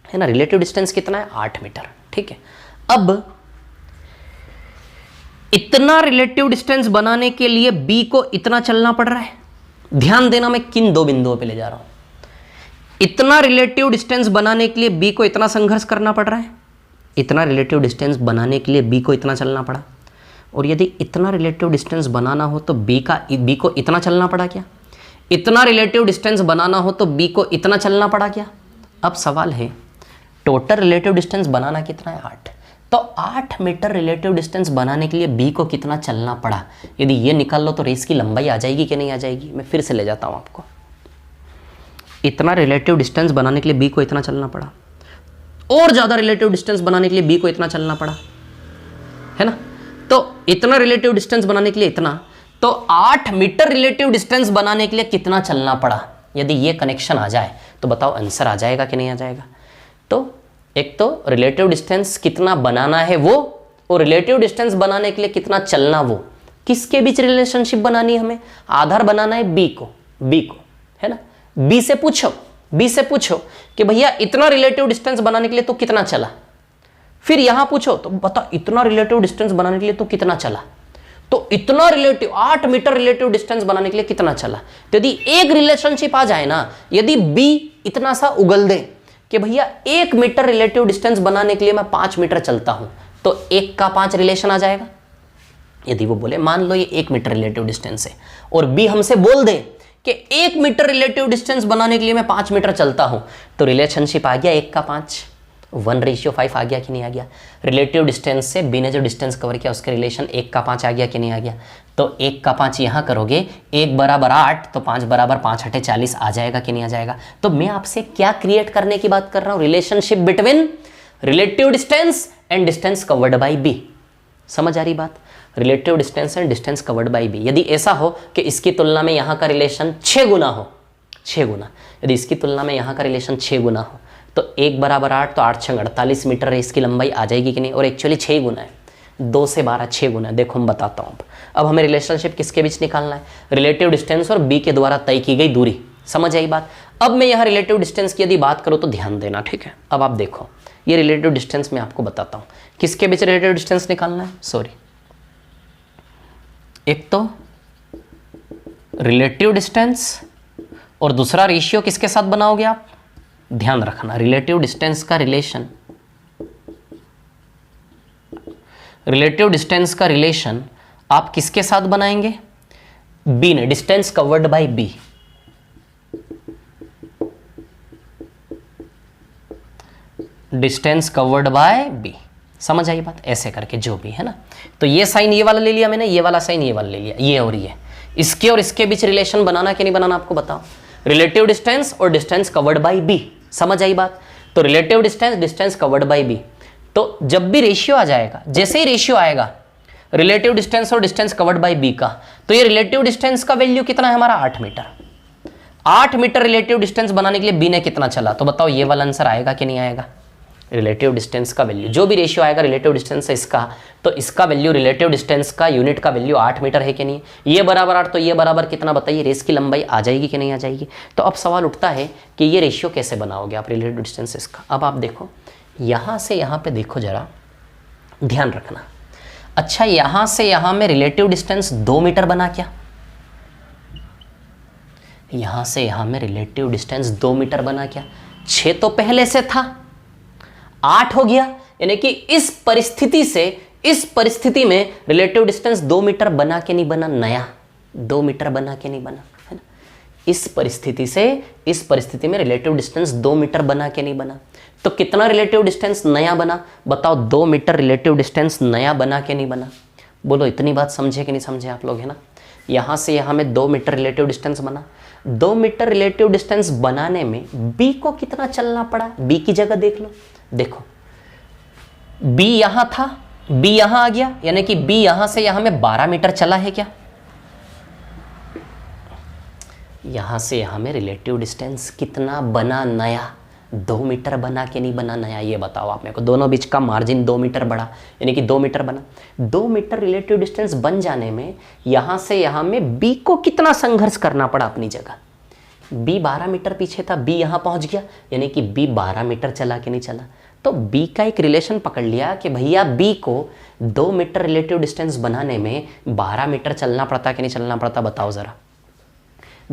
है ना, रिलेटिव डिस्टेंस कितना है? 8 मीटर, ठीक है। अब इतना रिलेटिव डिस्टेंस बनाने के लिए बी को इतना चलना पड़ रहा है। ध्यान देना मैं किन 2 बिंदुओं पे ले जा रहा हूं। इतना रिलेटिव डिस्टेंस बनाने के लिए बी को इतना संघर्ष करना पड़ रहा है, इतना रिलेटिव डिस्टेंस बनाने के लिए बी को इतना चलना पड़ा। और यदि इतना रिलेटिव डिस्टेंस बनाना हो तो बी को इतना चलना पड़ा क्या? इतना रिलेटिव डिस्टेंस बनाना हो तो बी को इतना चलना पड़ा क्या? अब सवाल है टोटल रिलेटिव डिस्टेंस बनाना कितना है? 8। तो 8 मीटर रिलेटिव डिस्टेंस बनाने के लिए बी को कितना चलना पड़ा? यदि ये निकाल लो तो रेस की लंबाई आ जाएगी कि नहीं आ जाएगी? मैं फिर से ले जाता हूं आपको। इतना रिलेटिव डिस्टेंस बनाने के लिए बी को इतना चलना पड़ा, और ज्यादा रिलेटिव डिस्टेंस बनाने के लिए बी को इतना चलना पड़ा, है ना। तो इतना रिलेटिव डिस्टेंस बनाने के लिए इतना, तो 8 मीटर रिलेटिव डिस्टेंस बनाने के लिए कितना चलना पड़ा? यदि ये कनेक्शन आ जाए तो बताओ आंसर आ जाएगा कि नहीं आ जाएगा? तो एक तो रिलेटिव डिस्टेंस कितना बनाना है वो, और रिलेटिव डिस्टेंस बनाने के लिए कितना चलना वो, किसके बीच रिलेशनशिप बनानी है हमें? आधार बनाना है बी को, है ना। बी से पूछो कि भैया इतना रिलेटिव डिस्टेंस बनाने के लिए तो कितना चला, फिर यहां पूछो तो बता इतना रिलेटिव डिस्टेंस बनाने के लिए तो कितना चला। तो इतना रिलेटिव 8 मीटर रिलेटिव डिस्टेंस बनाने के लिए कितना चला? तो यदि एक रिलेशनशिप आ जाए ना, यदि बी इतना सा उगल दे कि भैया 1 मीटर रिलेटिव डिस्टेंस बनाने के लिए मैं 5 मीटर चलता हूं, तो 1 का 5 रिलेशन आ जाएगा। यदि वो बोले मान लो ये 1 मीटर रिलेटिव डिस्टेंस है, और बी हमसे बोल दे कि 1 मीटर रिलेटिव डिस्टेंस बनाने के लिए मैं 5 मीटर चलता हूं, तो रिलेशनशिप आ गया 1 का 5, 1:5 आ गया कि नहीं आ गया? रिलेटिव डिस्टेंस से बी ने जो डिस्टेंस कवर किया उसके रिलेशन 1 का 5 आ गया कि नहीं आ गया? तो 1 का 5 यहां करोगे, 1 बराबर 8, तो 5 बराबर 5 हटे 40 आ जाएगा कि नहीं आ जाएगा? तो मैं आपसे क्या क्रिएट करने की बात कर रहा हूं? Relationship between relative distance and distance covered by B. समझ आ रही बात? Relative distance and distance covered by B. यदि ऐसा हो कि इसकी तुलना में यहां का रिलेशन 6 गुना हो, 6 गुना, यदि इसकी तुलना में यहां का रिलेशन 6 गुना हो, तो 1 बराबर 8, तो 8 6 48 मीटर इसकी लंबाई आ जाएगी कि नहीं? और एक्चुअली 6 गुना है, 2 से 12 6 गुना है। देखो मैं बताता हूँ। अब हमें रिलेशनशिप किसके बीच निकालना है? रिलेटिव डिस्टेंस और बी के द्वारा तय की गई दूरी। समझ आई बात? अब मैं यहाँ रिलेटिव डिस्टेंस की यदि बात करूँ तो ध्यान देना, ठीक है। अब आप देखो ये रिलेटिव डिस्टेंस मैं आपको बताता हूँ। किसके बीच रिलेटिव डिस्टेंस निकालना है, सॉरी, एक तो रिलेटिव डिस्टेंस और दूसरा रेशियो किसके साथ बनाओगे आप, ध्यान रखना, रिलेटिव डिस्टेंस का रिलेशन, रिलेटिव डिस्टेंस का रिलेशन आप किसके साथ बनाएंगे, बी ने, distance covered by B. Distance covered by B, समझ आई बात, ऐसे करके जो भी है ना। तो ये साइन ये वाला ले लिया मैंने, ये वाला साइन ये वाला ले लिया, ये और ये, इसके और इसके बीच रिलेशन बनाना कि नहीं बनाना आपको बताओ, रिलेटिव डिस्टेंस और डिस्टेंस कवर्ड बाय बी, समझ आई बात। तो relative distance, distance covered by B, तो जब भी रेशियो आ जाएगा, जैसे ही रेशियो आएगा रिलेटिव डिस्टेंस और डिस्टेंस कवर्ड बाय बी का, तो ये रिलेटिव डिस्टेंस का वैल्यू कितना है हमारा, 8 मीटर। 8 मीटर रिलेटिव डिस्टेंस बनाने के लिए बी ने कितना चला, तो बताओ ये वाला आंसर आएगा कि नहीं आएगा। रिलेटिव डिस्टेंस का वैल्यू, जो भी रेशियो आएगा रिलेटिव डिस्टेंस से इसका, तो इसका वैल्यू रिलेटिव डिस्टेंस का यूनिट का वैल्यू 8 मीटर है कि नहीं, ये बराबर 8, तो ये बराबर कितना बताइए, रेस की लंबाई आ जाएगी कि नहीं आ जाएगी। तो अब सवाल उठता है कि ये रेशियो कैसे बनाओगे आप रिलेटिव डिस्टेंस इसका। अब आप देखो यहाँ से यहाँ पे देखो जरा, ध्यान रखना। अच्छा यहाँ से यहाँ में रिलेटिव डिस्टेंस 2 मीटर बना क्या, यहाँ से यहाँ में रिलेटिव डिस्टेंस 2 मीटर बना क्या, 6 तो पहले से था, 8 हो गया, यानी कि इस परिस्थिति से इस परिस्थिति में रिलेटिव डिस्टेंस 2 मीटर बना के नहीं बना, नया 2 मीटर बना के नहीं बना, है ना। इस परिस्थिति से इस परिस्थिति में रिलेटिव डिस्टेंस 2 मीटर बना के नहीं बना, तो कितना रिलेटिव डिस्टेंस नया बना बताओ, 2 मीटर रिलेटिव डिस्टेंस नया बना के नहीं बना। बोलो इतनी बात समझे कि नहीं समझे आप लोग, है ना। यहाँ से यहाँ में 2 मीटर रिलेटिव डिस्टेंस बना, 2 मीटर रिलेटिव डिस्टेंस बनाने में बी को कितना चलना पड़ा, बी की जगह देख लो, देखो बी यहां था, बी यहां आ गया, यानी कि बी यहां से यहां में 12 मीटर चला है क्या, यहां से यहां में रिलेटिव डिस्टेंस कितना बना नया, 2 मीटर बना के नहीं बना नया, ये बताओ आप मेरे को। दोनों बीच का मार्जिन 2 मीटर बढ़ा, यानी कि 2 मीटर बना। 2 मीटर रिलेटिव डिस्टेंस बन जाने में यहां से यहां में बी को कितना संघर्ष करना पड़ा अपनी जगह, बी 12 मीटर पीछे था, बी यहां पहुंच गया, यानी कि बी 12 मीटर चला कि नहीं चला। तो बी का एक रिलेशन पकड़ लिया कि भैया बी को 2 मीटर रिलेटिव डिस्टेंस बनाने में 12 मीटर चलना पड़ता कि नहीं चलना पड़ता, बताओ जरा।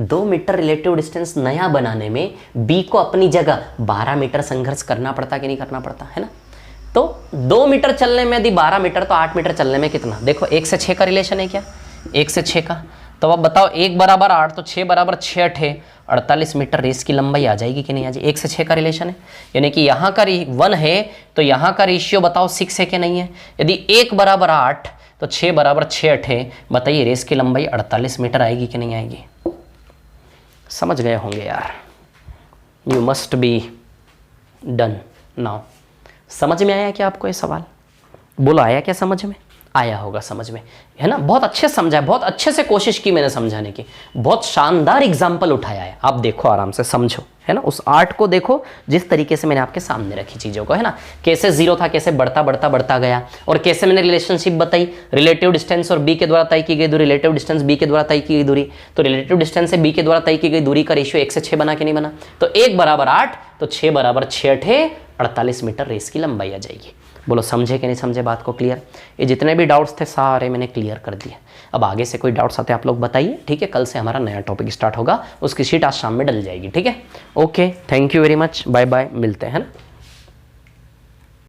2 मीटर रिलेटिव डिस्टेंस नया बनाने में बी को अपनी जगह 12 मीटर संघर्ष करना पड़ता कि नहीं करना पड़ता, है ना। तो 2 मीटर चलने में यदि 12 मीटर, तो 8 मीटर चलने में कितना, देखो 1 से 6 का रिलेशन है क्या, 1 से 6 का। तो अब बताओ 1 बराबर 8, तो 6 बराबर 6 8 48 मीटर रेस की लंबाई आ जाएगी कि नहीं आ जाएगी। 1 से 6 का रिलेशन है, यानी कि यहाँ का 1 है, तो यहाँ का रेशियो बताओ 6 है कि नहीं है। यदि 1 बराबर 8 तो 6 बराबर 6 8, बताइए रेस की लंबाई 48 मीटर आएगी कि नहीं आएगी। समझ गए होंगे यार, you must be done now. समझ में आया क्या आपको ये सवाल, बोलो आया क्या समझ में, आया होगा समझ में, है ना। बहुत अच्छे समझा है, बहुत अच्छे से कोशिश की मैंने समझाने की, बहुत शानदार एग्जाम्पल उठाया है। आप देखो आराम से समझो, है ना, उस आर्ट को देखो जिस तरीके से मैंने आपके सामने रखी चीज़ों को, है ना। कैसे 0 था, कैसे बढ़ता बढ़ता बढ़ता गया, और कैसे मैंने रिलेशनशिप बताई, रिलेटिव डिस्टेंस और बी के द्वारा तय की गई दूरी, रिलेटिव डिस्टेंस बी के द्वारा तय की गई दूरी। तो रिलेटिव डिस्टेंस से बी के द्वारा तय की गई दूरी का रेशियो 1 से 6 बना के नहीं बना, तो 1 बराबर 8, तो 6 बराबर 6 8 48 मीटर रेस की लंबाई आ जाएगी। बोलो समझे कि नहीं समझे बात को, क्लियर। ये जितने भी डाउट्स थे सारे मैंने क्लियर कर दिए। अब आगे से कोई डाउट्स आते हैं आप लोग बताइए, ठीक है। कल से हमारा नया टॉपिक स्टार्ट होगा, उसकी शीट आज शाम में डल जाएगी, ठीक है। Okay, thank you very much, bye bye, मिलते हैं, है ना।